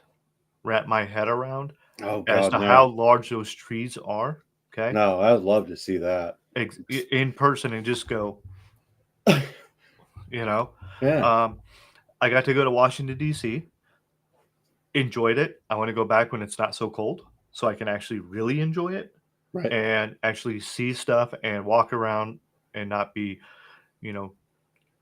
wrap my head around Oh as God, to how no, large those trees are. Okay. no. I would love to see that. In person and just go, you know. Yeah, Um, I got to go to Washington D.C. Enjoyed it. I want to go back when it's not so cold, so I can actually really enjoy it right. and actually see stuff and walk around and not be, you know,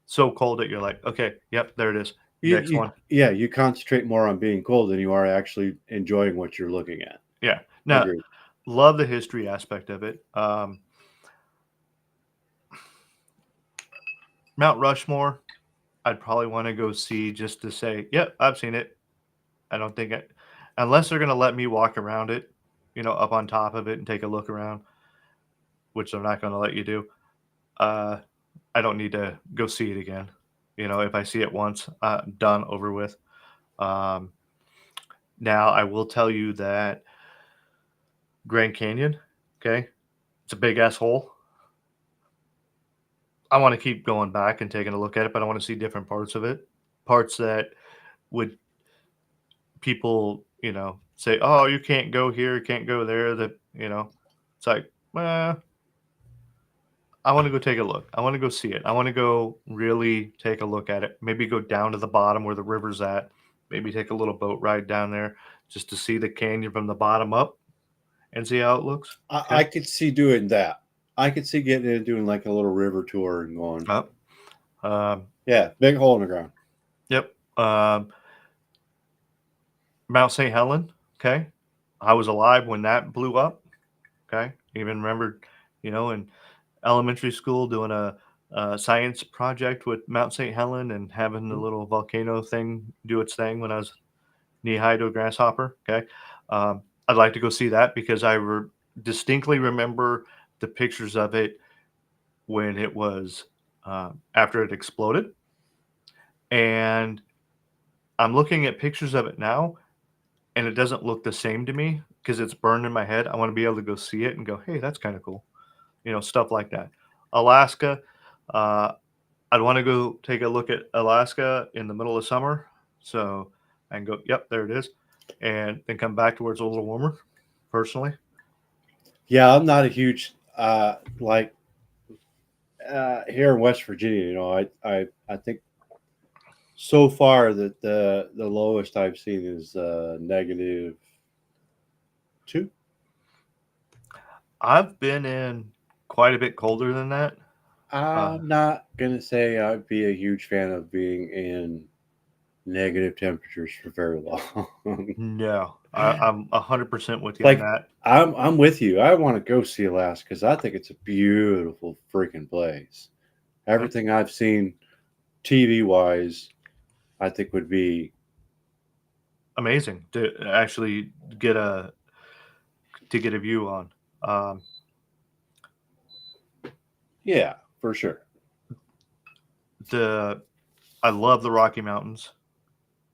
so cold that you're like, okay, yep, there it is. Next one. Yeah, you concentrate more on being cold than you are actually enjoying what you're looking at. Yeah. Now, Agreed. love the history aspect of it. Mount Rushmore, I'd probably want to go see just to say, yep, I've seen it. I don't think it, unless they're going to let me walk around it, up on top of it and take a look around, which they're not going to let you do. Uh, I don't need to go see it again. if I see it once, done, over with. Um, Now, I will tell you that Grand Canyon, okay, it's a big ass hole. I want to keep going back and taking a look at it, but I want to see different parts of it, parts that would people, say, "Oh, you can't go here, you can't go there." It's like, I want to go take a look. I want to go see it. I want to go really take a look at it. Maybe go down to the bottom where the river's at. Maybe take a little boat ride down there just to see the canyon from the bottom up and see how it looks. I could see doing that. I could see getting in and doing like a little river tour and going. Up. Yeah, big hole in the ground. Yep. Mount St. Helen. Okay. I was alive when that blew up. Okay. Even remembered, in elementary school doing a science project with Mount St. Helen and having the little volcano thing do its thing when I was knee high to a grasshopper. Okay. I'd like to go see that because I distinctly remember the pictures of it when it was after it exploded. And I'm looking at pictures of it now and it doesn't look the same to me because it's burned in my head. I want to be able to go see it and go, hey, that's kind of cool. Stuff like that. Alaska, I'd want to go take a look at Alaska in the middle of summer. So I can go, yep, there it is. And then come back to where it's a little warmer, personally. Yeah, I'm not a huge like here in West Virginia. I think so far that the lowest I've seen is -2. I've been in quite a bit colder than that. I'm not gonna say I'd be a huge fan of being in negative temperatures for very long. No, I'm 100% with you Like on that. I'm with you. I want to go see Alaska because I think it's a beautiful freaking place. Everything I've seen TV wise, I think would be Amazing to actually get a view on. yeah, for sure. I love the Rocky Mountains.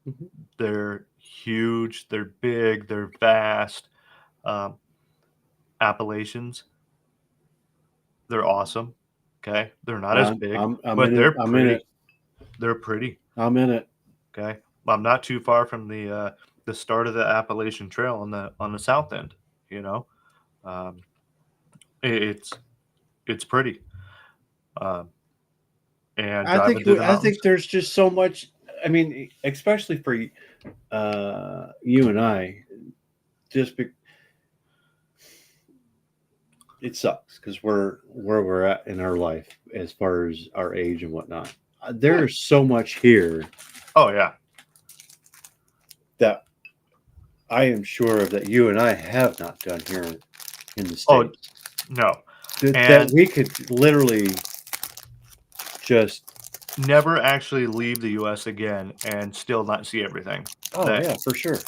Mhm. They're huge, they're big, they're vast. Um, Appalachians, they're awesome. Okay, they're not as big, I'm but in it. they're I'm in pretty. it. They're pretty. I'm in it. Okay, I'm not too far from the start of the Appalachian Trail on the south end. You know, um, it's pretty. Um, and driving through the I mountains. think there's just so much. I mean, especially for you and I, just be, it sucks because we're where we're at in our life as far as our age and whatnot. There's so much here Oh yeah, that I am sure of that you and I have not done here in the oh states. no, That and we could literally just. never actually leave the U.S. again and still not see everything. Oh That yeah, for sure.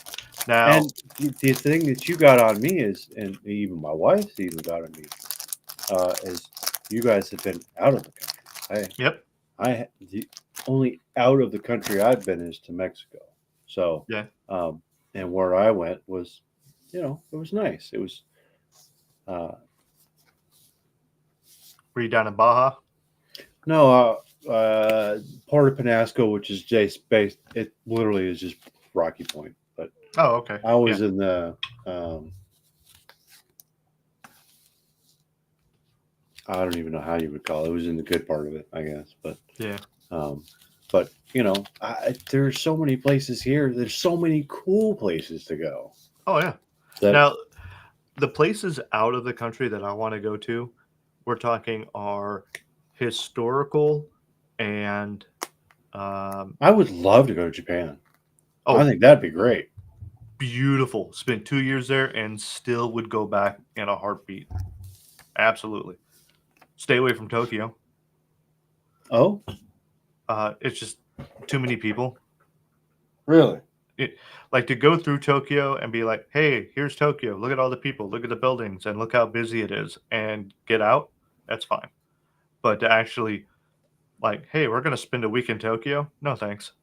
now, And the thing that you got on me is, and even my wife's even got on me, is you guys have been out of the country. yep, The only out of the country I've been is to Mexico. So, yeah. and where I went was, it was nice. It was, uh, Were you down in Baja? no, Port of Penasco, which is just based, it literally is just Rocky Point. But Oh, okay. I was Yeah. in the, I don't even know how you would call it. It was in the good part of it, I guess. But Yeah. um, but there's so many places here. There's so many cool places to go. Oh yeah. That Now, the places out of the country that I want to go to, we're talking are historical and I would love to go to Japan. I oh, think that'd be great. beautiful. Spent 2 years there and still would go back in a heartbeat. Absolutely. Stay away from Tokyo. Oh, It's just too many people. really? Like to go through Tokyo and be like, hey, here's Tokyo. Look at all the people. Look at the buildings and look how busy it is and get out. That's fine. But to actually like, hey, we're gonna spend a week in Tokyo. No thanks.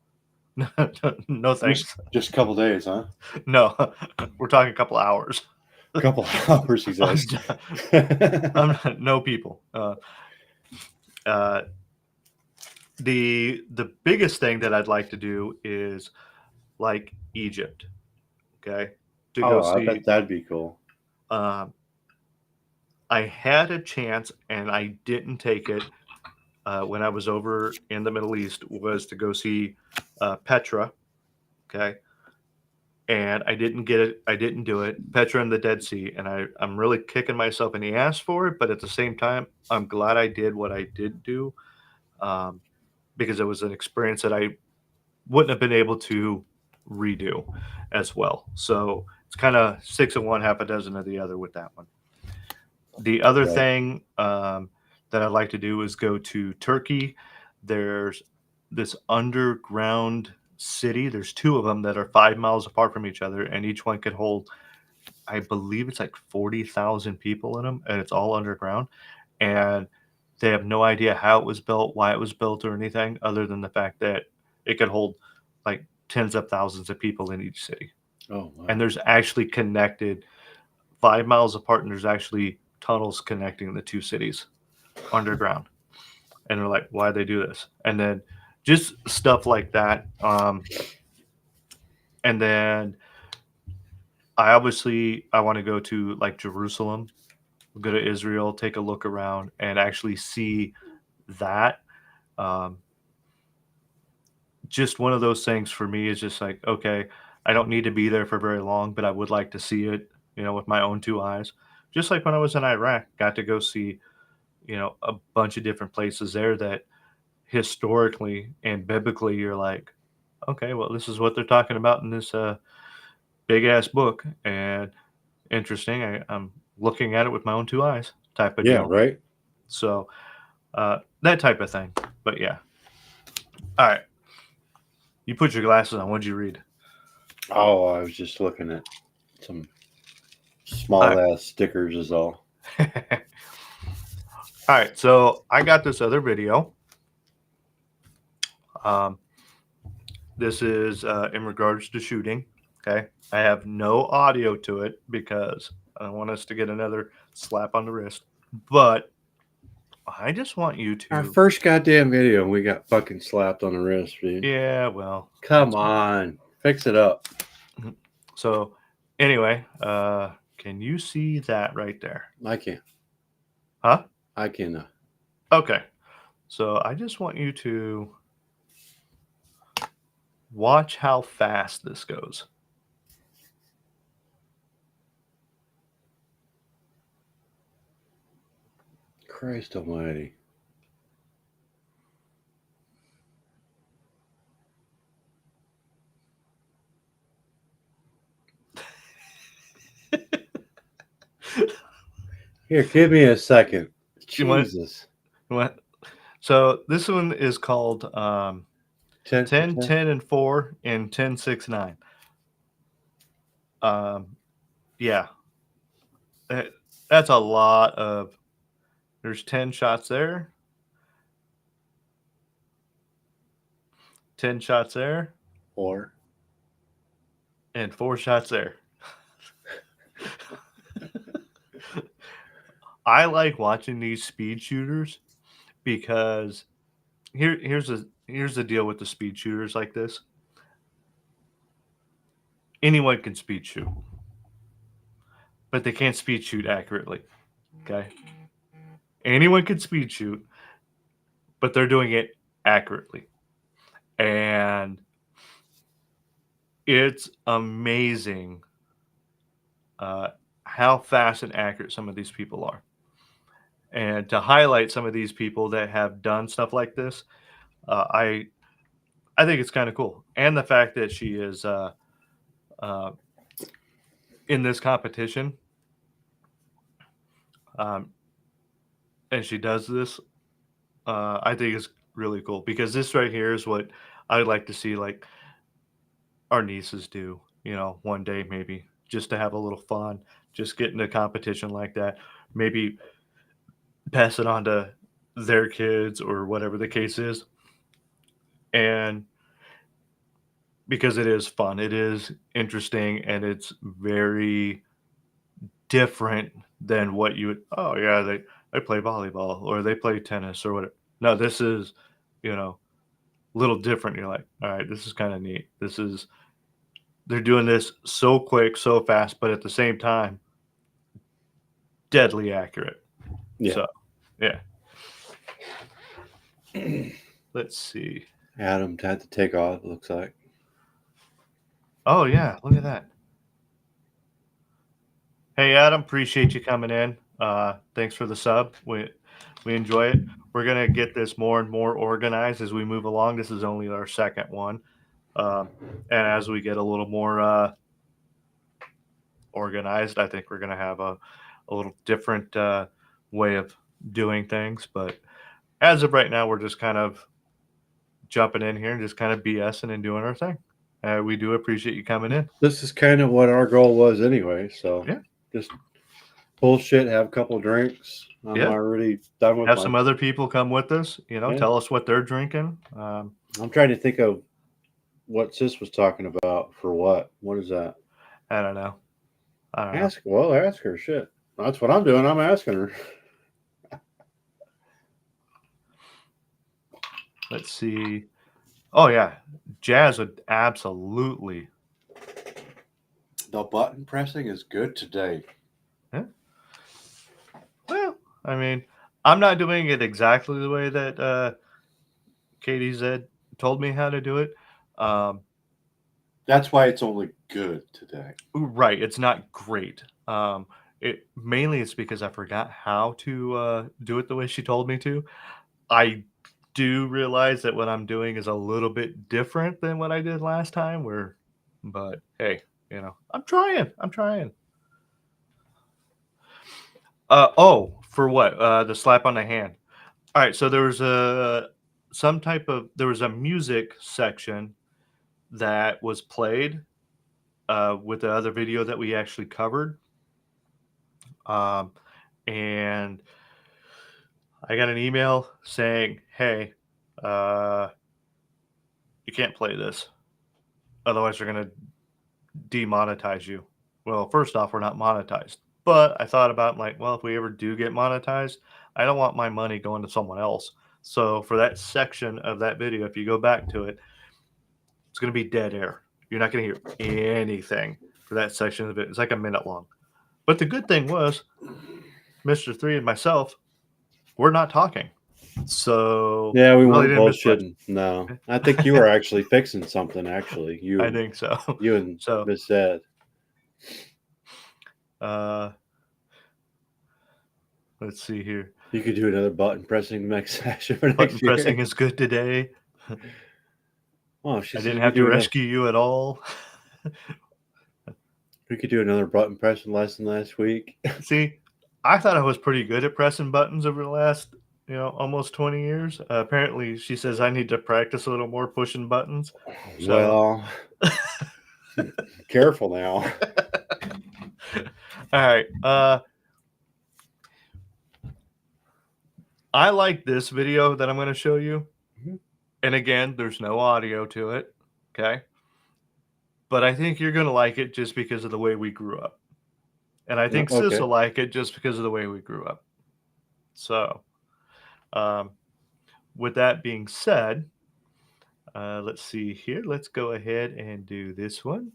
No thanks. Just a couple days, huh? No, we're talking a couple hours. A couple hours, he says. No people. Uh, the biggest thing that I'd like to do is like Egypt. Okay, to go Oh, I see. bet that'd be cool. Um, I had a chance and I didn't take it when I was over in the Middle East. Was to go see Petra. Okay, and I didn't get it. I didn't do it. Petra and the Dead Sea, and I'm really kicking myself in the ass for it. But at the same time, I'm glad I did what I did do, um, because it was an experience that I wouldn't have been able to redo as well. So it's kind of six of one, half a dozen of the other with that one. The other Right. thing that I'd like to do is go to Turkey. There's this underground city. There's two of them that are 5 miles apart from each other, and each one could hold, I believe it's like 40,000 people in them, and it's all underground. And they have no idea how it was built, why it was built, or anything other than the fact that it could hold like tens of thousands of people in each city. Oh, wow. And there's actually connected 5 miles apart, and there's actually tunnels connecting the two cities underground. And they're like, why they do this? And then just stuff like that. And then I want to go to like Jerusalem, go to Israel, take a look around, and actually see that. Um, just one of those things for me is just like, okay, I don't need to be there for very long, but I would like to see it, with my own two eyes. Just like when I was in Iraq, got to go see, a bunch of different places there that historically and biblically you're like, okay, well, this is what they're talking about in this big ass book, and interesting. I'm looking at it with my own two eyes, type of Yeah, deal. right. So that type of thing. But yeah. All right. You put your glasses on. What'd you read? Oh, I was just looking at some All small right. ass stickers, is all. All right. So I got this other video. Um, this is in regards to shooting. Okay. I have no audio to it because I don't want us to get another slap on the wrist. But I just want you Our to. first goddamn video, and we got fucking slapped on the wrist, dude. Yeah, well. Come on. Fix it up. So anyway, can you see that right there? I can't. Huh? I can. Okay. So I just want you to watch how fast this goes. Christ almighty. Here, give me a second. You want- Jesus. What? So this one is called 10, 10, 10, and 4 and 10, 6, 9. Yeah. That's a lot of. There's 10 shots there. 10 shots there. 4. And 4 shots there. I like watching these speed shooters because here's the deal with the speed shooters like this. Anyone can speed shoot, but they can't speed shoot accurately. Okay? Anyone can speed shoot, but they're doing it accurately. And it's amazing how fast and accurate some of these people are. And to highlight some of these people that have done stuff like this, I think it's kind of cool. And the fact that she is uh, in this competition, and she does this, I think is really cool because this right here is what I'd like to see like our nieces do, one day maybe just to have a little fun, just get in a competition like that, maybe pass it on to their kids or whatever the case is. And because it is fun, it is interesting, and it's very different than what you would, oh yeah, they play volleyball or they play tennis or whatever. No, this is, you know, a little different. You're like, all right, this is kind of neat. They're doing this so quick, so fast, but at the same time, deadly accurate. Yeah. So, yeah. Let's see. Adam had to take off, it looks like. Oh yeah, look at that. Hey Adam, appreciate you coming in. Thanks for the sub. We enjoy it. We're gonna get this more and more organized as we move along. This is only our second one, and as we get a little more organized, I think we're gonna have a little different way of doing things. But as of right now, we're just kind of jumping in here and just kind of BSing and doing our thing. We do appreciate you coming in. This is kind of what our goal was anyway. So Yeah. Just bullshit, have a couple drinks. I'm Yeah. already done with Have some other people come with us. Yeah. Tell us what they're drinking. I'm trying to think of what Sis was talking about for what. What is that? I don't know. Ask her. Shit. That's what I'm doing. I'm asking her. Let's see. Oh yeah, Jazz would absolutely. The button pressing is good today. Yeah. Well, I mean, I'm not doing it exactly the way that Katie said told me how to do it. That's why it's only good today. Right, it's not great. It mainly it's because I forgot how to do it the way she told me to. I do realize that what I'm doing is a little bit different than what I did last time. But hey, I'm trying. For what? The slap on the hand. All right, so there was a music section that was played with the other video that we actually covered. And I got an email saying, hey, you can't play this. Otherwise, they're going to demonetize you. Well, first off, we're not monetized. But I thought about, like, well, if we ever do get monetized, I don't want my money going to someone else. So for that section of that video, if you go back to it, it's going to be dead air. You're not going to hear anything for that section of it. It's like a minute long. But the good thing was, Mr. 3 and myself, we're not talking. So yeah, we weren't bullshitting. No, I think you were actually fixing something. Actually, I think so. You and Miss Ed. Let's see here. You could do another button pressing next session. Button pressing is good today. Oh, I didn't have to rescue you at all. We could do another button pressing lesson last week. See, I thought I was pretty good at pressing buttons over the last, almost 20 years. Apparently, she says I need to practice a little more pushing buttons. So. Well, careful now. All right. I like this video that I'm going to show you. Mm-hmm. And again, there's no audio to it. Okay. But I think you're going to like it just because of the way we grew up. And I think Sis will like it just because of the way we grew up. So, with that being said, let's see here. Let's go ahead and do this one.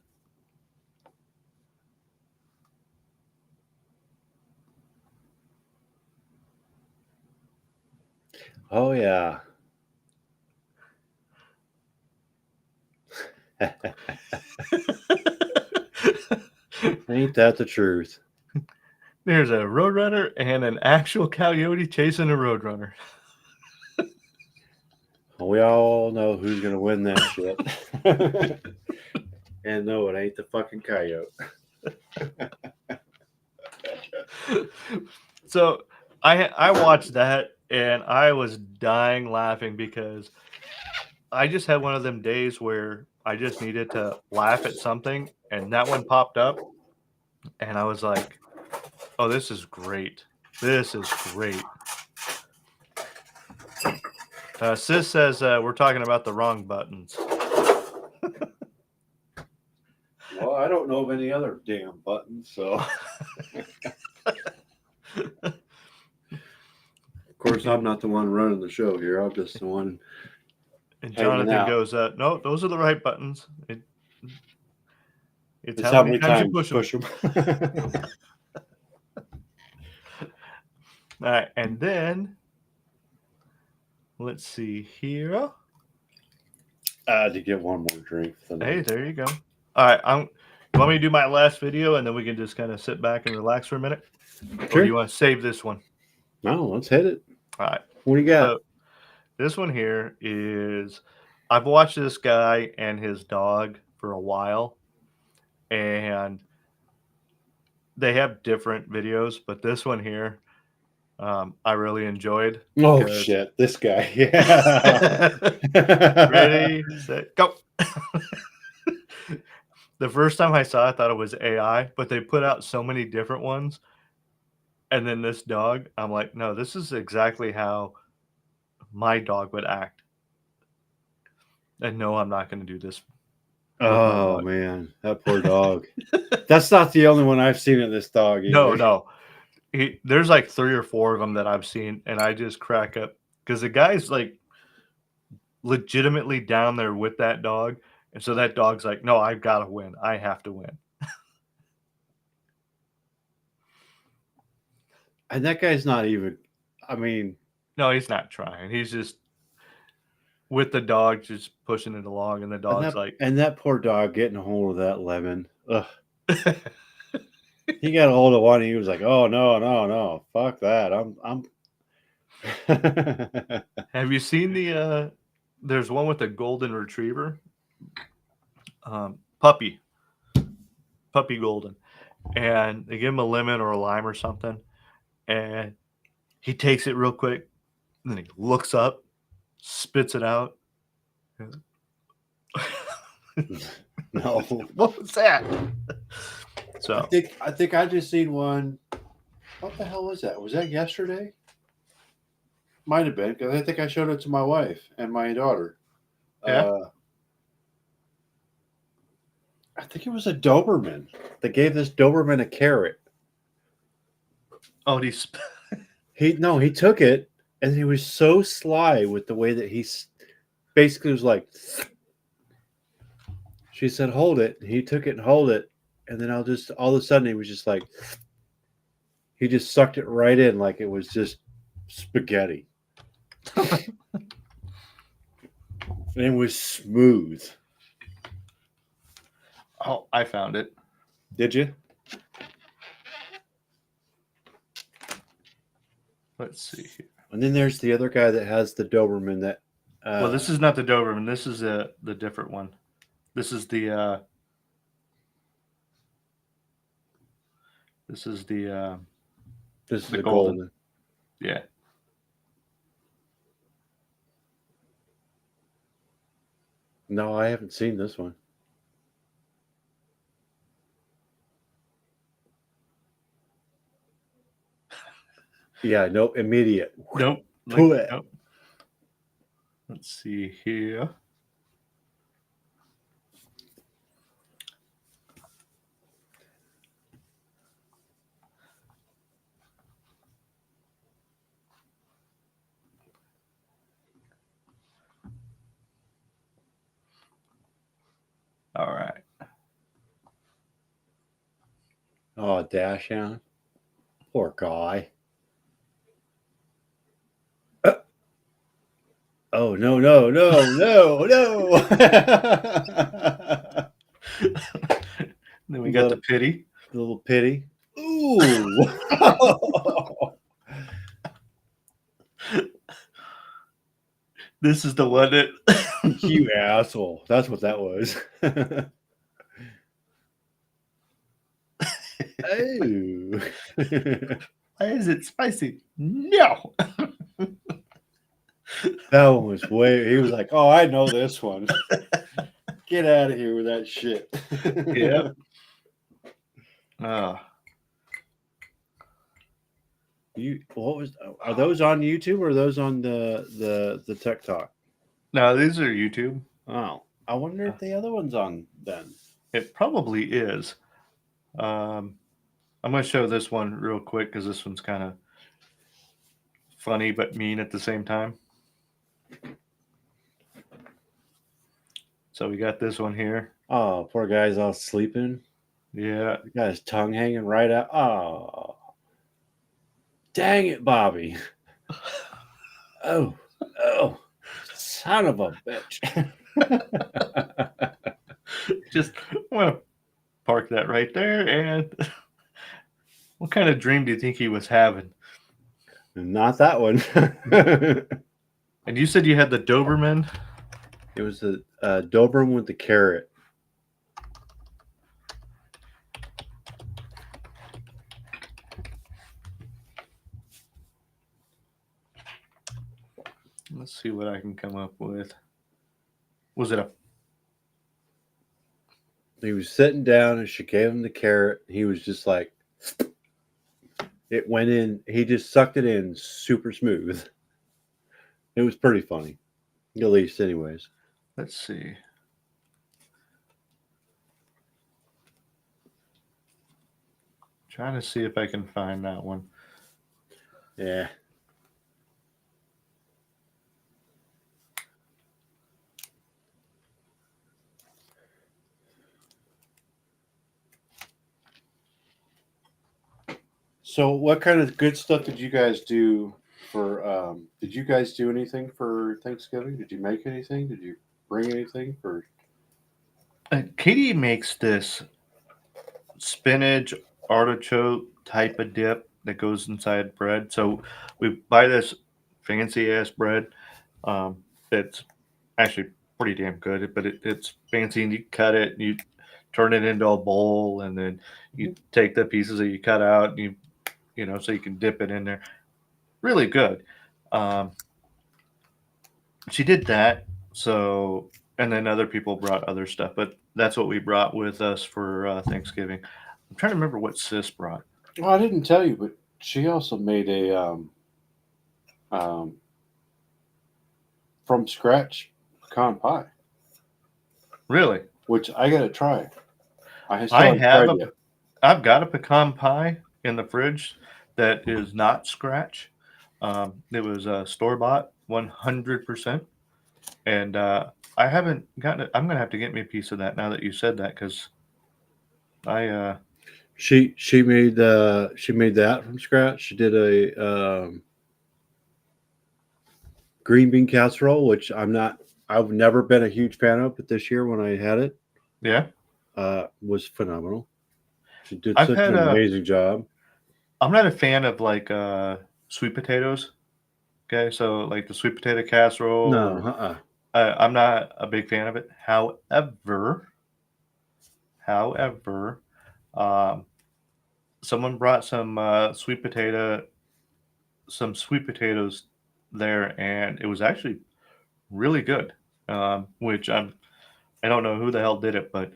Oh, yeah. Ain't that the truth? There's a roadrunner and an actual coyote chasing a roadrunner. We all know who's going to win that shit. And no, it ain't the fucking coyote. So I watched that and I was dying laughing because I just had one of them days where I just needed to laugh at something, and that one popped up, and I was like, oh, this is great. This is great. Sis says we're talking about the wrong buttons. Well, I don't know of any other damn buttons, so. Of course, I'm not the one running the show here. I'm just the one. And hanging Jonathan out. goes, no, those are the right buttons. It's How many times you push them. All right, and then let's see here. I had to get one more drink. Hey, there you go. All right, you want me to do my last video and then we can just kind of sit back and relax for a minute? Sure. Or do you want to save this one? No, let's hit it. All right. What do you got? So, this one here is, I've watched this guy and his dog for a while, and they have different videos, but this one here, I really enjoyed. Oh, shit. This guy. Yeah. Ready, set, go. The first time I saw it, I thought it was AI, but they put out so many different ones. And then this dog, I'm like, no, this is exactly how my dog would act. And no, I'm not going to do this. Oh, man. That poor dog. That's not the only one I've seen of this dog either. No. There's like 3 or 4 of them that I've seen, and I just crack up because the guy's like legitimately down there with that dog. And so that dog's like, no, I've got to win. I have to win. And that guy's not even, I mean. No, he's not trying. He's just with the dog, just pushing it along. And the dog's and that poor dog getting a hold of that lemon. Ugh. He got a hold of one and he was like, oh, no. Fuck that. I'm. Have you seen there's one with a golden retriever? Puppy golden. And they give him a lemon or a lime or something. And he takes it real quick. And then he looks up, spits it out. No. What was that? So I think I just seen one. What the hell was that? Was that yesterday? Might have been, because I think I showed it to my wife and my daughter. Yeah. I think it was a Doberman. They gave this Doberman a carrot. Oh, he took it, and he was so sly with the way that he basically was like. She said, "Hold it." He took it and hold it, and then all of a sudden he was just like, he just sucked it right in like it was just spaghetti. And it was smooth. Oh, I found it. Did you? Let's see here. And then there's the other guy that has the Doberman that. Well, this is not the Doberman. This is the different one. This is the. This is the golden. Yeah. No, I haven't seen this one. Yeah, nope, immediate. Nope. Nope. Let's see here. All right. Oh, Dachshund. Poor guy. Oh, no. Then we got the pity. The little pity. Ooh. This is the one that. You asshole. That's what that was. Oh. Why is it spicy? No. That one was he was like, oh, I know this one. Get out of here with that shit. Yeah. What was? Are those on YouTube or are those on the TikTok? No, these are YouTube. Oh, I wonder if the other one's on then. It probably is. I'm going to show this one real quick because this one's kind of funny but mean at the same time. So we got this one here. Oh, poor guy's all sleeping. Yeah. He got his tongue hanging right out. Oh, dang it, Bobby. Oh, son of a bitch. Just want to park that right there. And what kind of dream do you think he was having? Not that one. And you said you had the Doberman? It was the Doberman with the carrot. Let's see what I can come up with. Was it a... He was sitting down and she gave him the carrot. He was just like, it went in. He just sucked it in super smooth. It was pretty funny. At least, anyways. Let's see. Trying to see if I can find that one. Yeah. So, what kind of good stuff did you guys do for? Did you guys do anything for Thanksgiving? Did you make anything? Did you bring anything for? Katie makes this spinach artichoke type of dip that goes inside bread. So we buy this fancy ass bread. It's actually pretty damn good, but it's fancy, and you cut it and you turn it into a bowl, and then you take the pieces that you cut out and you know, so you can dip it in there. Really good. She did that. So, and then other people brought other stuff, but that's what we brought with us for Thanksgiving. I'm trying to remember what Sis brought. Well, I didn't tell you, but she also made a from scratch pecan pie, Really? which I gotta try. I still I haven't have tried yet. I've got a pecan pie in the fridge that is not scratch. It was store bought, 100%, and I haven't gotten it. I'm gonna have to get me a piece of that now that you said that, because I She made that from scratch. She did a green bean casserole, which I've never been a huge fan of, but this year when I had it, yeah. was phenomenal. She did I've such had an amazing job. I'm not a fan of like sweet potatoes. Okay, so like the sweet potato casserole. No, I'm not a big fan of it. However, um, someone brought some sweet potatoes there, and it was actually really good. Which I don't know who the hell did it, but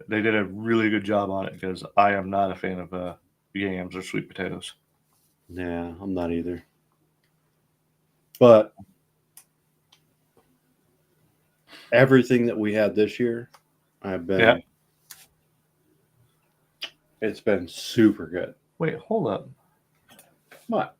they did a really good job on it, because I am not a fan of yams or sweet potatoes. yeah, I'm not either. But everything that we had this year, Yeah. it's been super good. Wait, hold up. What?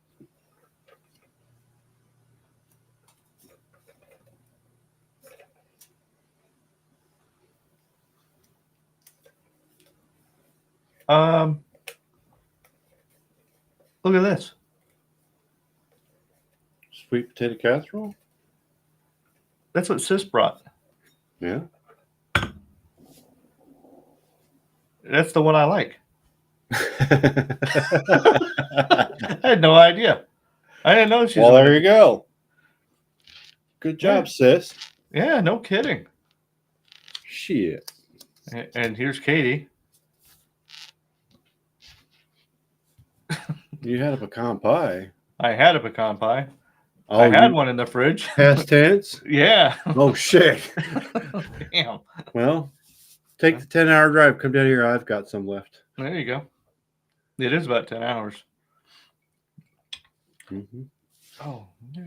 Look at this. Sweet potato casserole? That's what Sis brought. Yeah. That's the one I like. I had no idea. I didn't know she's. Well, there you go. Good job, sis. Yeah, no kidding. Shit. And here's Katie. You had a pecan pie. I had a pecan pie. Oh, I had one in the fridge. Past tense? Yeah. Oh, shit. Damn. Well, take the 10-hour drive. Come down here. I've got some left. There you go. It is about 10 hours. Mm-hmm. Oh, no.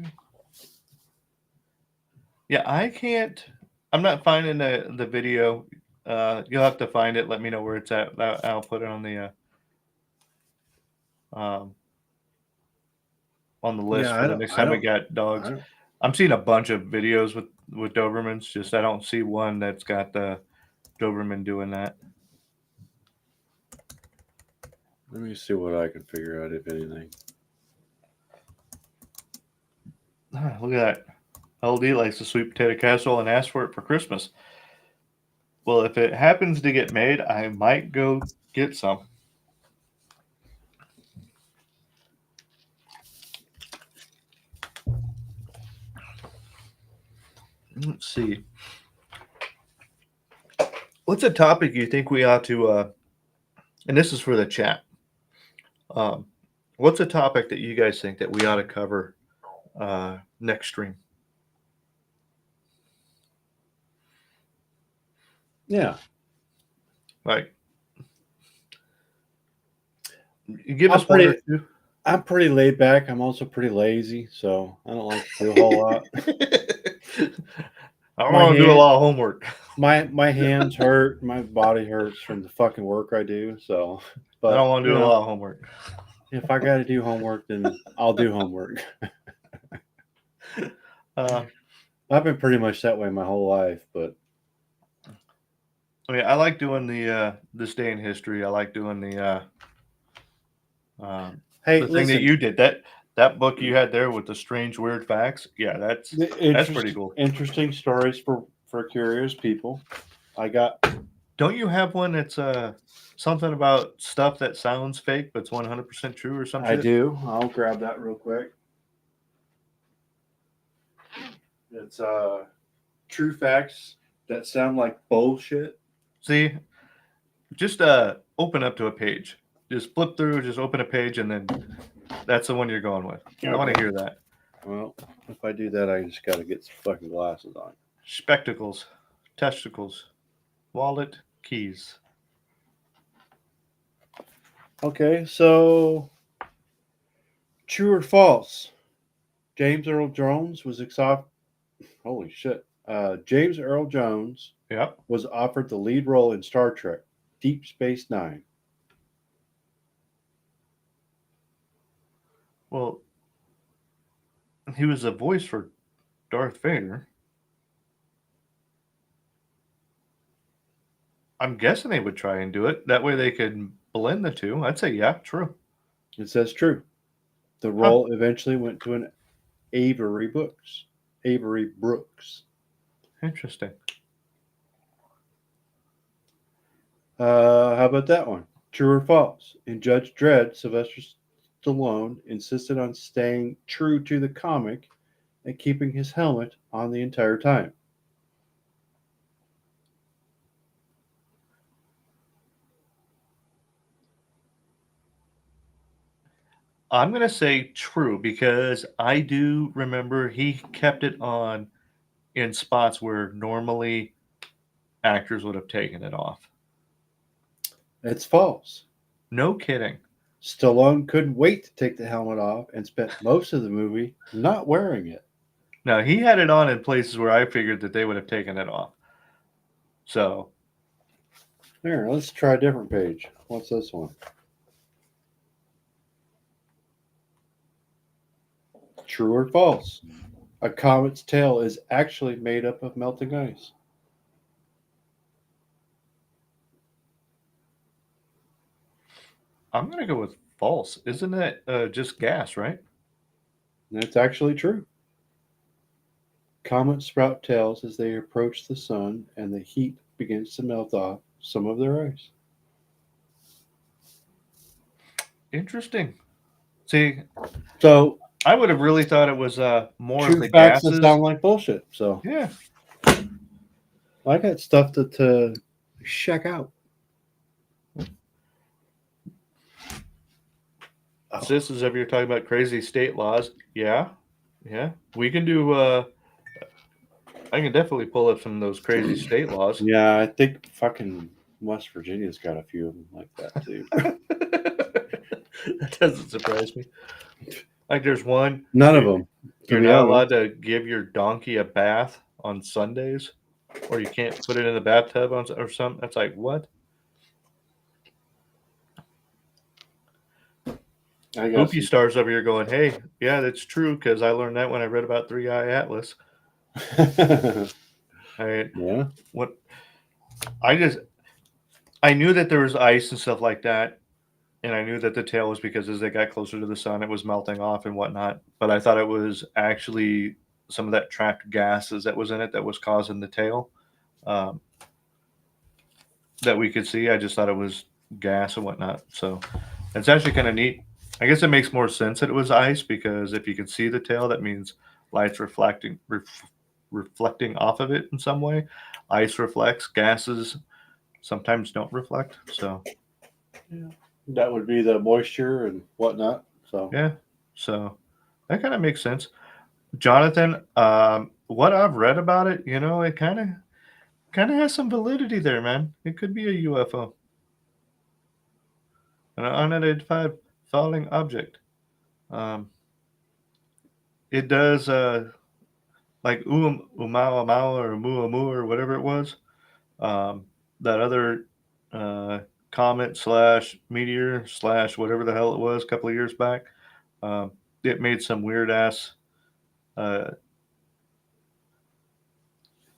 Yeah, I can't. I'm not finding the video. You'll have to find it. Let me know where it's at. I'll put it um, on the list Yeah, for the next time we got I dogs. don't. I'm seeing a bunch of videos with Dobermans. Just I don't see one that's got the Doberman doing that. Let me see what I can figure out, if anything. Look at that. LD likes the sweet potato casserole and asked for it for Christmas. Well, if it happens to get made, I might go get some. Let's see. What's a topic you think we ought to, and this is for the chat. Um, what's a topic that you guys think that we ought to cover next stream? Yeah, Like, you give I'm us one or pretty. two. I'm pretty laid back. I'm also pretty lazy, so I don't like to do a whole lot. I don't My want to do a hand, lot of homework. my hands hurt. My body hurts from the fucking work I do. So, I but don't want to do a lot of homework. if I got to do homework, then I'll do homework. Uh, I've been pretty much that way my whole life, but I mean, I like doing the this day in history. I like doing hey, the thing that listen, you did. That book you had there with the strange, weird facts. Yeah, that's pretty cool. interesting stories for curious people. I got. Don't you have one that's something about stuff that sounds fake but it's 100% true or some I shit? do. I'll grab that real quick. It's true facts that sound like bullshit. See, just open up to a page. Just flip through, just open a page, and then that's the one you're going with. I want to hear that. Well, if I do that, I just got to get some fucking glasses on. Spectacles, testicles, wallet, keys. Okay, so true or false? James Earl Jones was Holy shit! James Earl Jones Yep. was offered the lead role in Star Trek: Deep Space Nine. Well, he was a voice for Darth Vader. I'm guessing they would try and do it. That way they could blend the two. I'd say, yeah, true. It says true. The role eventually went to an Avery Brooks. Avery Brooks. Interesting. How about that one? True or false? In Judge Dredd, Sylvester Stallone insisted on staying true to the comic and keeping his helmet on the entire time. I'm going to say true because I do remember he kept it on in spots where normally actors would have taken it off. It's false. No kidding. Stallone couldn't wait to take the helmet off and spent most of the movie not wearing it. Now, he had it on in places where I figured that they would have taken it off. So, Here, let's try a different page. What's this one? True or false? A comet's tail is actually made up of melting ice. I'm going to go with false. Isn't it just gas, right? That's actually true. Comets sprout tails as they approach the sun, and the heat begins to melt off some of their ice. Interesting. See, So, I would have really thought it was more of true the facts gases. that sound like bullshit. So, Yeah. I got stuff to check out. Oh. This is if you're talking about crazy state laws. Yeah. Yeah. We can do I can definitely pull up some of those crazy state laws. Yeah, I think fucking West Virginia's got a few of them like that too. That doesn't surprise me. Like there's one. None of them. You're not allowed to give your donkey a bath on Sundays, or you can't put it in the bathtub or something. That's like what? Hoopy stars over here going, hey, yeah, that's true because I learned that when I read about Three Eye Atlas. Yeah. What? I knew that there was ice and stuff like that, and I knew that the tail was because as they got closer to the sun, it was melting off and whatnot. But I thought it was actually some of that trapped gases that was in it that was causing the tail that we could see. I just thought it was gas and whatnot. So it's actually kind of neat. I guess it makes more sense that it was ice because if you can see the tail, that means light's reflecting off of it in some way. Ice reflects, gases sometimes don't reflect. So yeah, that would be the moisture and whatnot. So yeah, so that kind of makes sense. Jonathan, what I've read about it, it kind of has some validity there, man. It could be a UFO, an unidentified falling object. It does like umau or muamu or whatever it was. That other comet / meteor / whatever the hell it was a couple of years back. It made some weird ass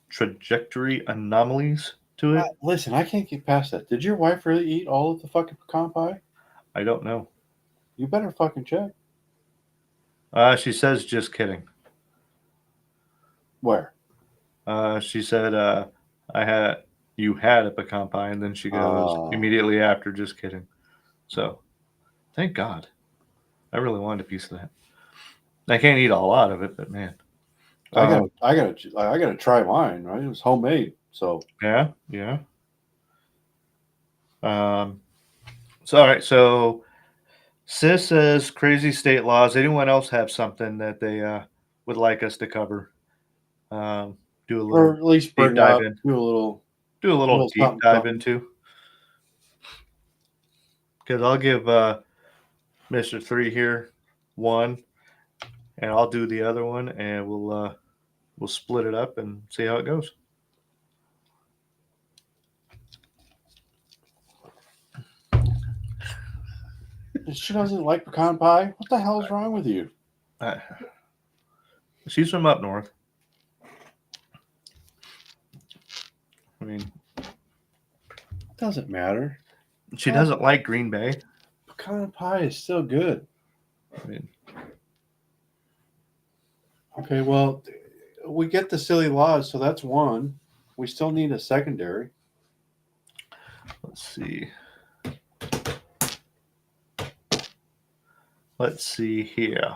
trajectory anomalies to it. Listen, I can't get past that. Did your wife really eat all of the fucking pecan pie? I don't know. You better fucking check. She says, just kidding. Where? She said, you had a pecan pie, and then she goes immediately after, just kidding. So, thank God. I really wanted a piece of that. I can't eat a lot of it, but man, I gotta try mine. Right, it was homemade, so yeah. So all right, so Sis says crazy state laws. Anyone else have something that they would like us to cover? Do a little, or at least bring dive up, in. do a little deep dive into. Because I'll give Mr. 3 here one, and I'll do the other one, and we'll split it up and see how it goes. She doesn't like pecan pie. What the hell is wrong with you? She's from up north. I mean, it doesn't matter. She doesn't like Green Bay. Pecan pie is still good. I mean, okay, well, we get the silly laws, so that's one. We still need a secondary. Let's see here.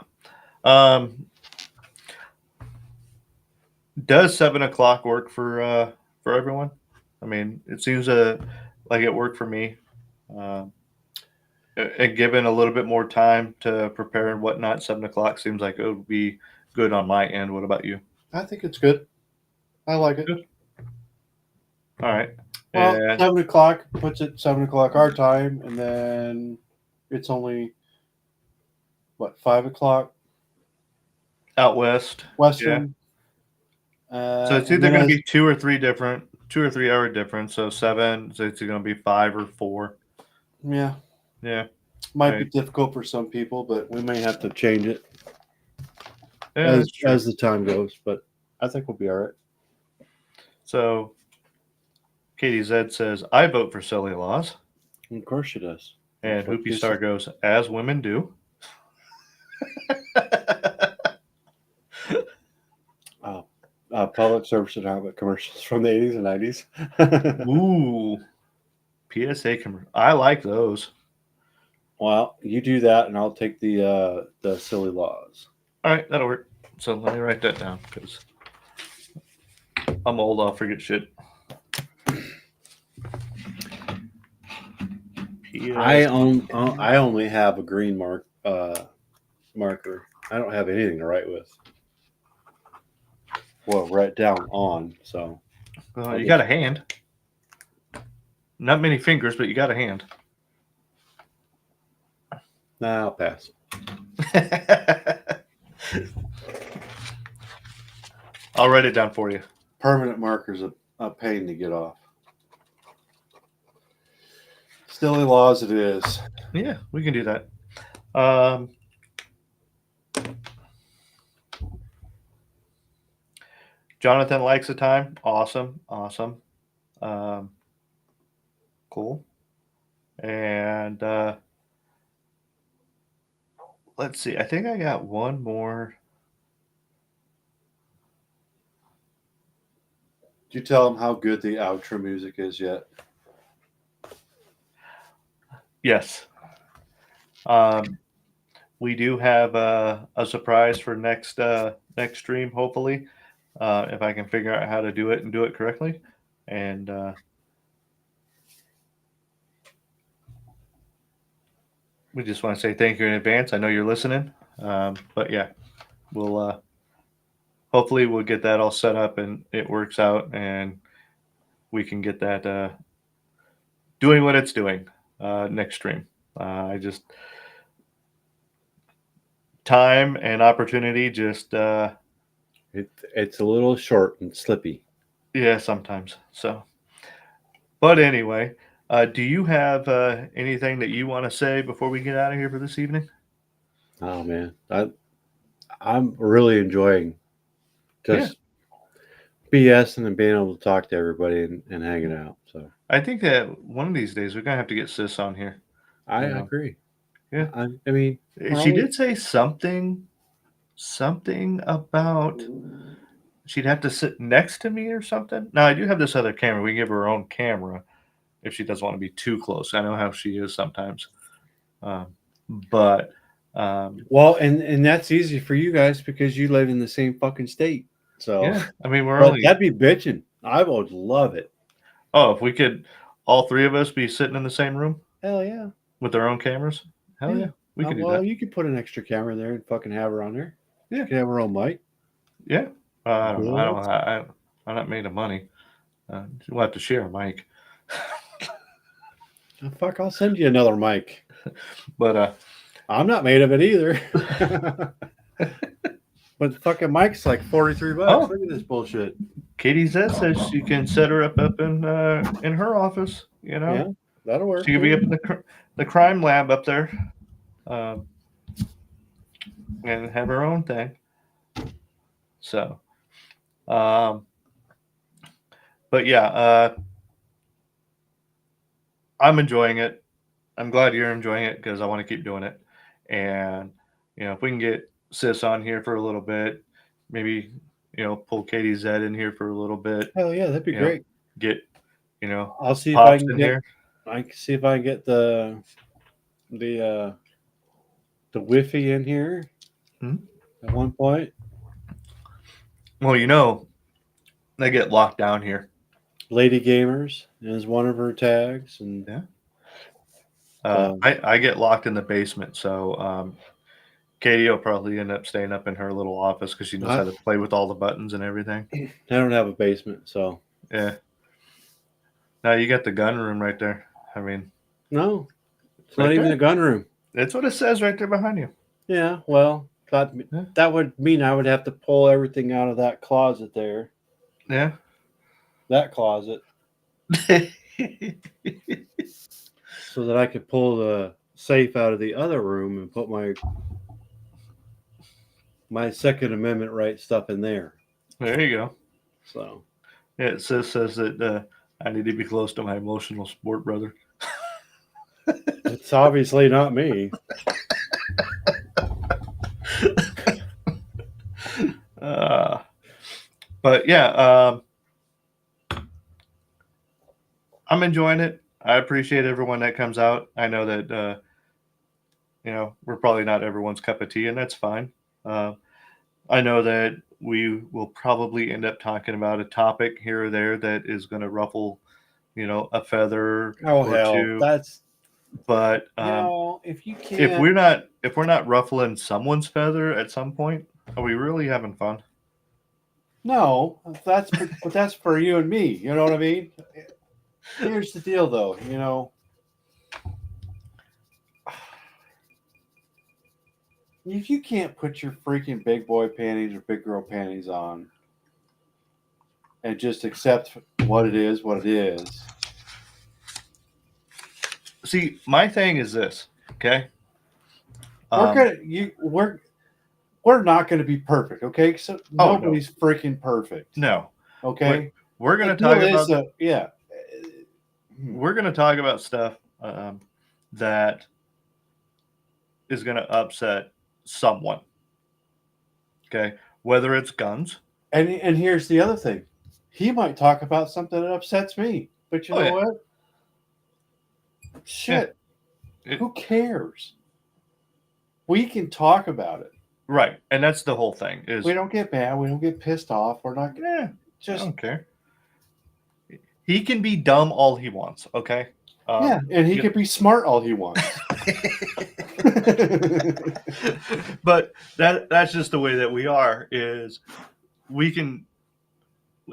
Does 7 o'clock work for everyone? I mean, it seems like it worked for me. And given a little bit more time to prepare and whatnot, 7 o'clock seems like it would be good on my end. What about you? I think it's good. I like it. Good. All right. Well, 7 o'clock puts it 7 o'clock our time, and then it's only 5 o'clock out west, Western. Yeah. So it's either going to be 2 or 3 hour difference. So 7, so it's going to be 5 or 4. Yeah. Might be difficult for some people, but we may have to change it as the time goes. But I think we'll be all right. So Katie Zed says, I vote for silly laws. Of course she does. And Hoopy Star goes, as women do. Public service announcement commercials from the 80s and 90s. Ooh. PSA commercial. I like those. Well, you do that, and I'll take the silly laws. All right, that'll work. So let me write that down because I'm old. I'll forget shit. I only have a green marker. I don't have anything to write with. Well, write down on. So you got a hand. Not many fingers, but you got a hand. Nah, I'll pass. I'll write it down for you. Permanent marker's a pain to get off. Silly laws it is. Yeah, we can do that. Um, Jonathan likes the time. Awesome. Cool. And let's see. I think I got one more. Did you tell them how good the outro music is yet? Yes. We do have a surprise for next stream, hopefully, if I can figure out how to do it and do it correctly. And we just want to say thank you in advance. I know you're listening, but yeah, we'll hopefully we'll get that all set up and it works out, and we can get that doing what it's doing next stream. I just time and opportunity just It's a little short and slippy. yeah, sometimes. So, but anyway, do you have anything that you want to say before we get out of here for this evening? Oh man, I'm really enjoying just BSing and being able to talk to everybody and hanging out. So I think that one of these days we're gonna have to get Sis on here. I Yeah. agree. Yeah. I mean, She did say something about she'd have to sit next to me or something. Now I do have this other camera. We can give her her own camera if she doesn't want to be too close. I know how she is sometimes, but well, and that's easy for you guys because you live in the same fucking state. So yeah, I mean we're but only. that'd be bitching. I would love it. Oh, if we could, all three of us be sitting in the same room Hell yeah. with our own cameras. Hell yeah, we can do well, that. you could put an extra camera there and fucking have her on there. Yeah. You could have her own mic. Yeah, I don't know. What? I'm not made of money. We'll have to share a mic. Oh, fuck, I'll send you another mic. But I'm not made of it either. But the fucking mic's like $43. Oh. Look at this bullshit. Katie Z says she can set her up in her office. You know, Yeah, that'll work. she could be up in the crime lab up there, and have her own thing. So, but yeah, I'm enjoying it. I'm glad you're enjoying it because I want to keep doing it. And if we can get Sis on here for a little bit, maybe pull Katie Z in here for a little bit. Hell yeah, that'd be great. Get I'll see if Pops I can in get. here. I can see if I can get the Wi-Fi in here at one point. Well, they get locked down here. Lady Gamers is one of her tags, and Yeah. I get locked in the basement, so Katie will probably end up staying up in her little office because she knows how to play with all the buttons and everything. I don't have a basement, so Yeah. Now you got the gun room right there. I mean, no, it's Right not even there. a gun room. that's what it says right there behind you. Yeah, well, that would mean I would have to pull everything out of that closet there. Yeah. That closet. So that I could pull the safe out of the other room and put my Second Amendment right stuff in there. There you go. So Yeah, it says that I need to be close to my emotional support brother. it's obviously not me. But yeah, I'm enjoying it. I appreciate everyone that comes out. I know that we're probably not everyone's cup of tea, and that's fine. I know that we will probably end up talking about a topic here or there that is going to ruffle, a feather Oh or hell, two. that's. But if you can't, if we're not ruffling someone's feather at some point, are we really having fun? no, but that's for you and me. You know what I mean? Here's the deal, though. You can't put your freaking big boy panties or big girl panties on and just accept what it is, what it is. See, my thing is this, okay? We're not gonna be perfect, okay? So Oh, no. nobody's freaking perfect. No. Okay. We're The gonna deal talk is about yeah. we're gonna talk about stuff that is gonna upset someone. Okay, whether it's guns. And here's the other thing. He might talk about something that upsets me. But you Oh, know yeah. what? Shit. It- Who cares? We can talk about it. Right, and that's the whole thing. Is We don't get mad. We don't get pissed off. We're not I just don't care. He can be dumb all he wants. Okay. yeah, and he you- can be smart all he wants. But that's just the way that we are. Is we can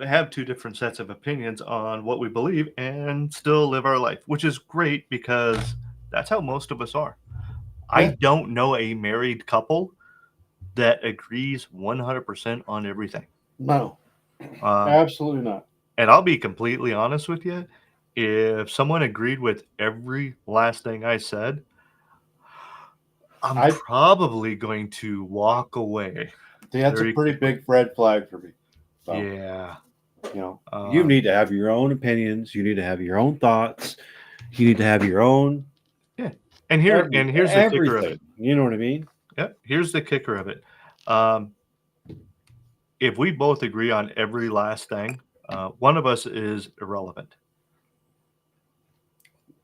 have two different sets of opinions on what we believe and still live our life, which is great because that's how most of us are. I Yeah. don't know a married couple that agrees 100% on everything. No, Um, absolutely not. and I'll be completely honest with you. If someone agreed with every last thing I said, I'm probably going to walk away. That's a very pretty quickly. big red flag for me. So, Yeah. you know, you need to have your own opinions. You need to have your own thoughts. You need to have your own. Yeah. And here's the kicker of it. You know what I mean? Yep. Here's the kicker of it. If we both agree on every last thing, one of us is irrelevant.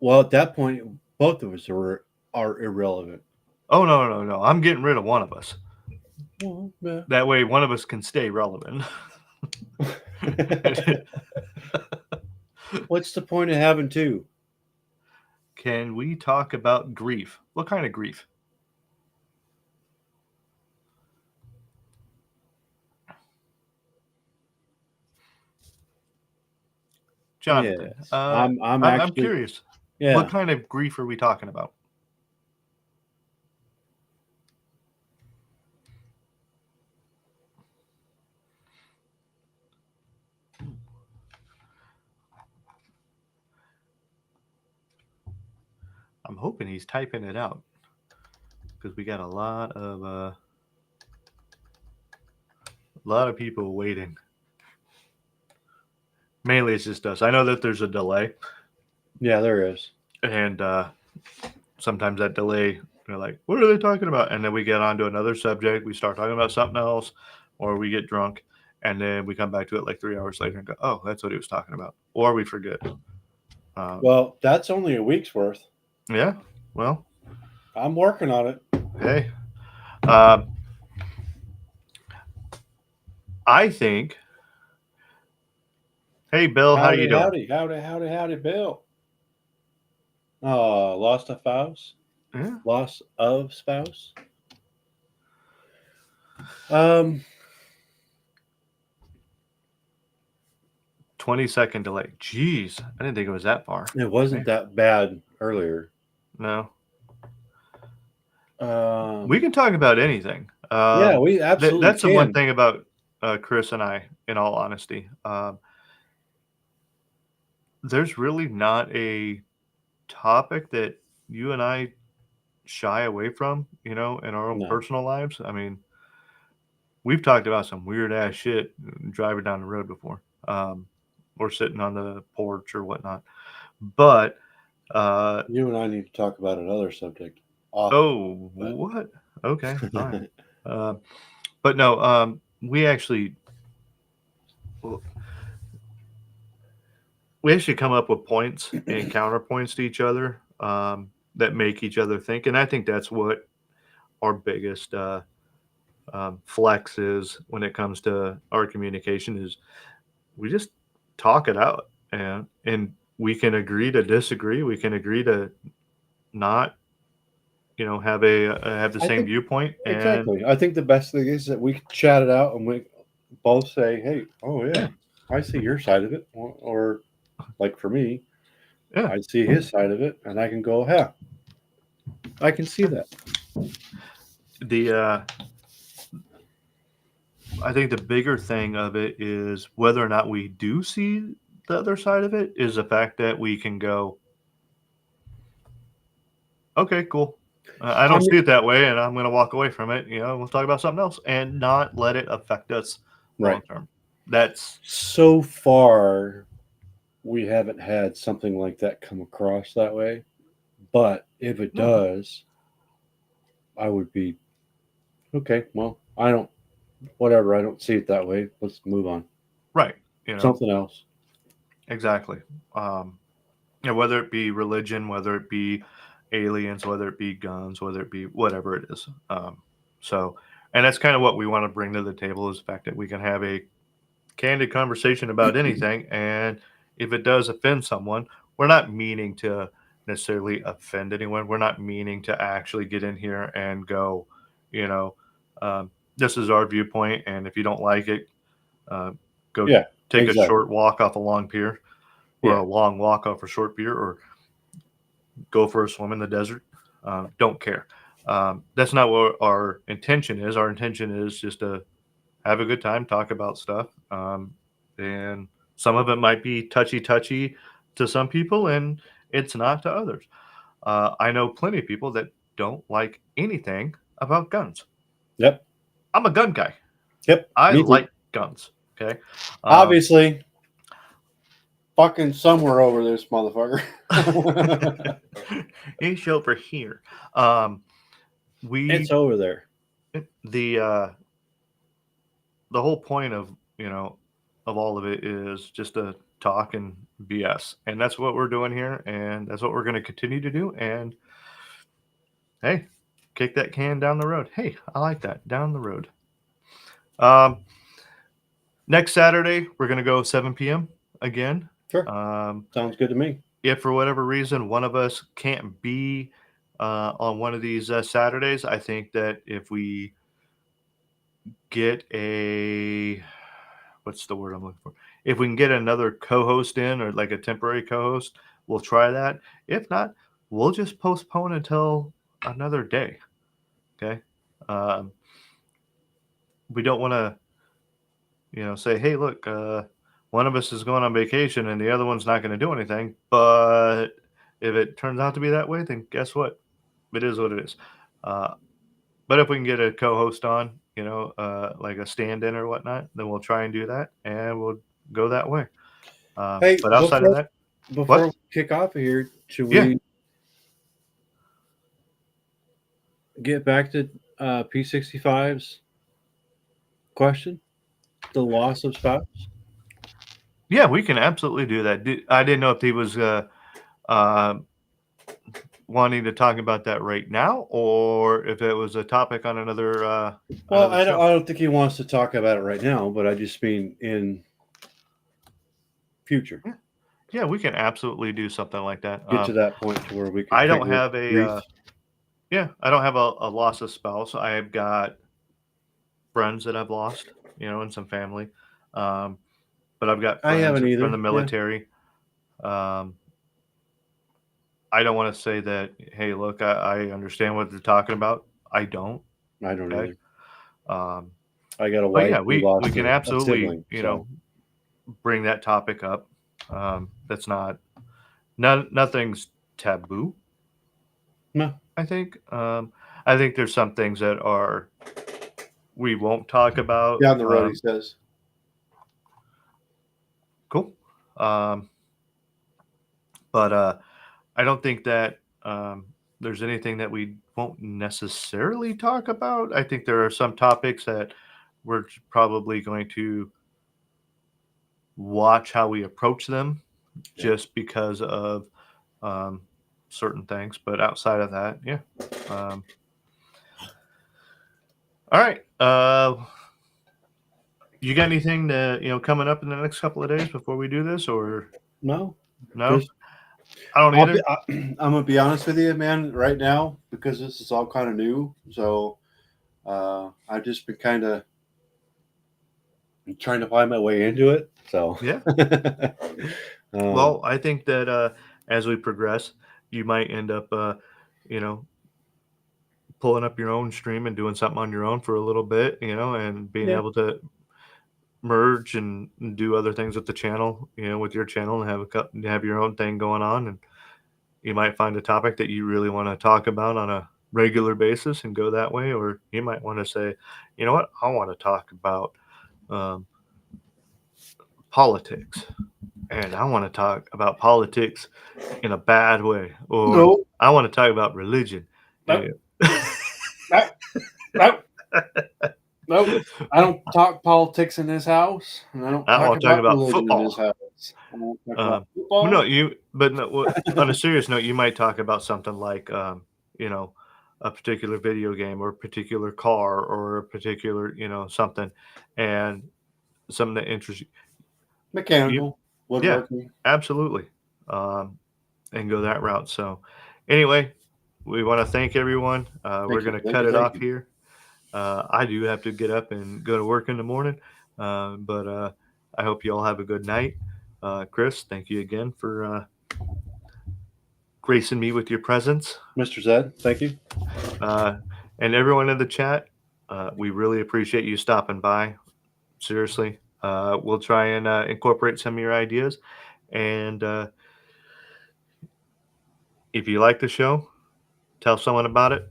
Well, at that point, both of us are irrelevant. Oh, no. I'm getting rid of one of us. Well, yeah. That way one of us can stay relevant. What's the point of having two? Can we talk about grief? What kind of grief? Jonathan, Yes. I'm actually curious. Yeah. What kind of grief are we talking about? I'm hoping he's typing it out because we got a lot of people waiting. Mainly it's just us. I know that there's a delay. Yeah, there is. And sometimes that delay, they're like, what are they talking about? And then we get on to another subject. We start talking about something else, or we get drunk. And then we come back to it like 3 hours later and go, oh, that's what he was talking about. Or we forget. Well, that's only a week's worth. Yeah. Well, I'm working on it. Hey. I think. Hey, Bill, how you doing? Howdy, Bill. Oh, lost a spouse? Yeah. Loss of spouse? 20-second delay. Jeez, I didn't think it was that far. It wasn't that bad earlier. No. We We can talk about anything. yeah, we absolutely That's can. the one thing about Chris and I, in all honesty. There's really not a topic that you and I shy away from, in our own No. personal lives. I mean, we've talked about some weird ass shit driving down the road before, or sitting on the porch or whatnot. But You and I need to talk about another subject. Oh, what? Okay, fine. But no, we actually come up with points and counterpoints to each other that make each other think, and I think that's what our biggest flex is when it comes to our communication is we just talk it out, and we can agree to disagree. We can agree to not have the same viewpoint. Exactly. I think the best thing is that we can chat it out and we both say, hey, oh yeah, I see your side of it. Or like for me, I see his side of it and I can go, yeah, I can see that. the I think the bigger thing of it is whether or not we do see the other side of it is the fact that we can go, okay, cool. I I don't mean, see it that way, and I'm going to walk away from it. We'll talk about something else and not let it affect us long right. term. That's So far, we haven't had something like that come across that way. But if it no, does, I would be okay. Well, I don't, whatever. I don't see it that way. Let's move on. right. Something else. Exactly. Um, whether it be religion, whether it be aliens, whether it be guns, whether it be whatever it is. So, and that's kind of what we want to bring to the table is the fact that we can have a candid conversation about anything. And if it does offend someone, we're not meaning to necessarily offend anyone. We're not meaning to actually get in here and go, you know, this is our viewpoint. And if you don't like it, uh, go Yeah, take a exactly. short walk off a long pier or Yeah, a long walk off a short pier or go for a swim in the desert. Don't care. That's not what our intention is. Our intention is just to have a good time, talk about stuff. And some of it might be touchy to some people, and it's not to others. I know plenty of people that don't like anything about guns. yep, I'm a gun guy. yep. I Me too. like guns. Okay. Um, Obviously, fucking somewhere over this motherfucker. it's over here. Um, we It's over there. the uh, the whole point of of all of it is just to talk and BS, and that's what we're doing here, and that's what we're going to continue to do. And hey, kick that can down the road. Hey, I like that, down the road. Um, Next Saturday we're going to go 7 p.m. again. Sure. Um, Sounds good to me. if for whatever reason one of us can't be on one of these Saturdays, I think that if we get a what's the word I'm looking for? If we can get another co-host in or like a temporary co-host, we'll try that. If not, we'll just postpone until another day. Okay. Um, we don't want to, say, hey, look, one of us is going on vacation and the other one's not going to do anything. But if it turns out to be that way, then guess what? It is what it is. Uh, but if we can get a co-host on, like a stand-in or whatnot, then we'll try and do that, and we'll go that way. Hey, But outside of that, before what? we kick off of here, should Yeah, we get back to P65's question? The loss of spouse? yeah, we can absolutely do that. I didn't know if he was uh, wanting to talk about that right now, or if it was a topic on another Well, another show. I don't think he wants to talk about it right now, but I just mean in future. Yeah, yeah, we can absolutely do something like that. Get to that point to where we can I don't figure have a grief. I don't have a loss of spouse. I've got friends that I've lost, and some family. Um, but I've got I friends haven't from the either. Yeah, military. Um, I don't want to say that, hey, look, I understand what they're talking about. I don't. I don't Okay. either. Um, I got a but wife yeah, who we lost can a absolutely, sibling, so bring that topic up. That's nothing's taboo. no, I think there's some things that are we won't talk about. down the road, he says. Cool. Um, but I don't think that there's anything that we won't necessarily talk about. I think there are some topics that we're probably going to watch how we approach them Yeah. just because of um, certain things. But outside of that, yeah. Um, all right. You got anything that coming up in the next couple of days before we do this, or No, no? just I don't either. I'm gonna be honest with you, man. Right now, because this is all kind of new, so I've just been kind of trying to find my way into it. So Yeah. um, Well, I think that as we progress, you might end up, you know, pulling up your own stream and doing something on your own for a little bit, and being Yeah. able to merge and do other things with the channel, with your channel, and have your own thing going on. And you might find a topic that you really want to talk about on a regular basis and go that way, or you might want to say, you know what, I want to talk about politics, and I want to talk about politics in a bad way, or No. I want to talk about religion. Nope. Nope. Nope. I don't talk politics in this house, and I don't talk talk about religion football. in this house. I don't talk about football. On a serious note, you might talk about something like, a particular video game or a particular car or a particular, something, and something that interests you. Mechanical, Yeah, woodworking. absolutely. And go that route. So anyway, we want to thank everyone. We're going to cut it off here. I do have to get up and go to work in the morning, but I hope you all have a good night. Chris, thank you again for gracing me with your presence. Mr. Zed, thank you. And everyone in the chat, we really appreciate you stopping by. Seriously, we'll try and incorporate some of your ideas. And if you like the show, tell someone about it.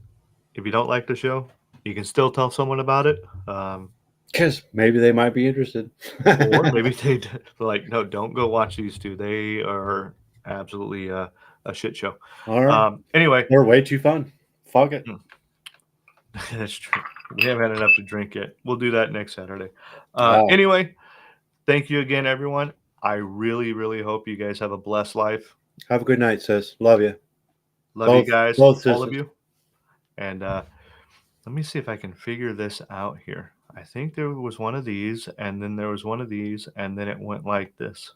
If you don't like the show, you can still tell someone about it. Because maybe they might be interested. Or maybe they no, don't go watch these two. They are absolutely a shit show. All right. Anyway, they're way too fun. Fuck it. That's true. We haven't had enough to drink yet. We'll do that next Saturday. Anyway, thank you again, everyone. I really, really hope you guys have a blessed life. Have a good night, sis. Love you. Love you guys, both all of you. And let me see if I can figure this out here. I think there was one of these, and then there was one of these, and then it went like this.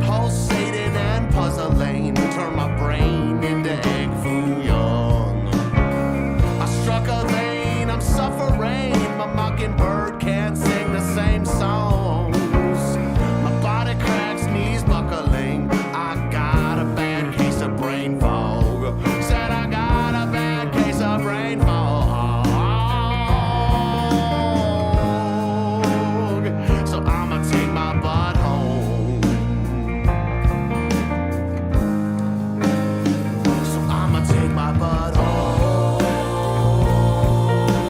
Pulsating and puzzling, turn my brain into egg foo young. I struck a vein, I'm suffering, my mockingbird.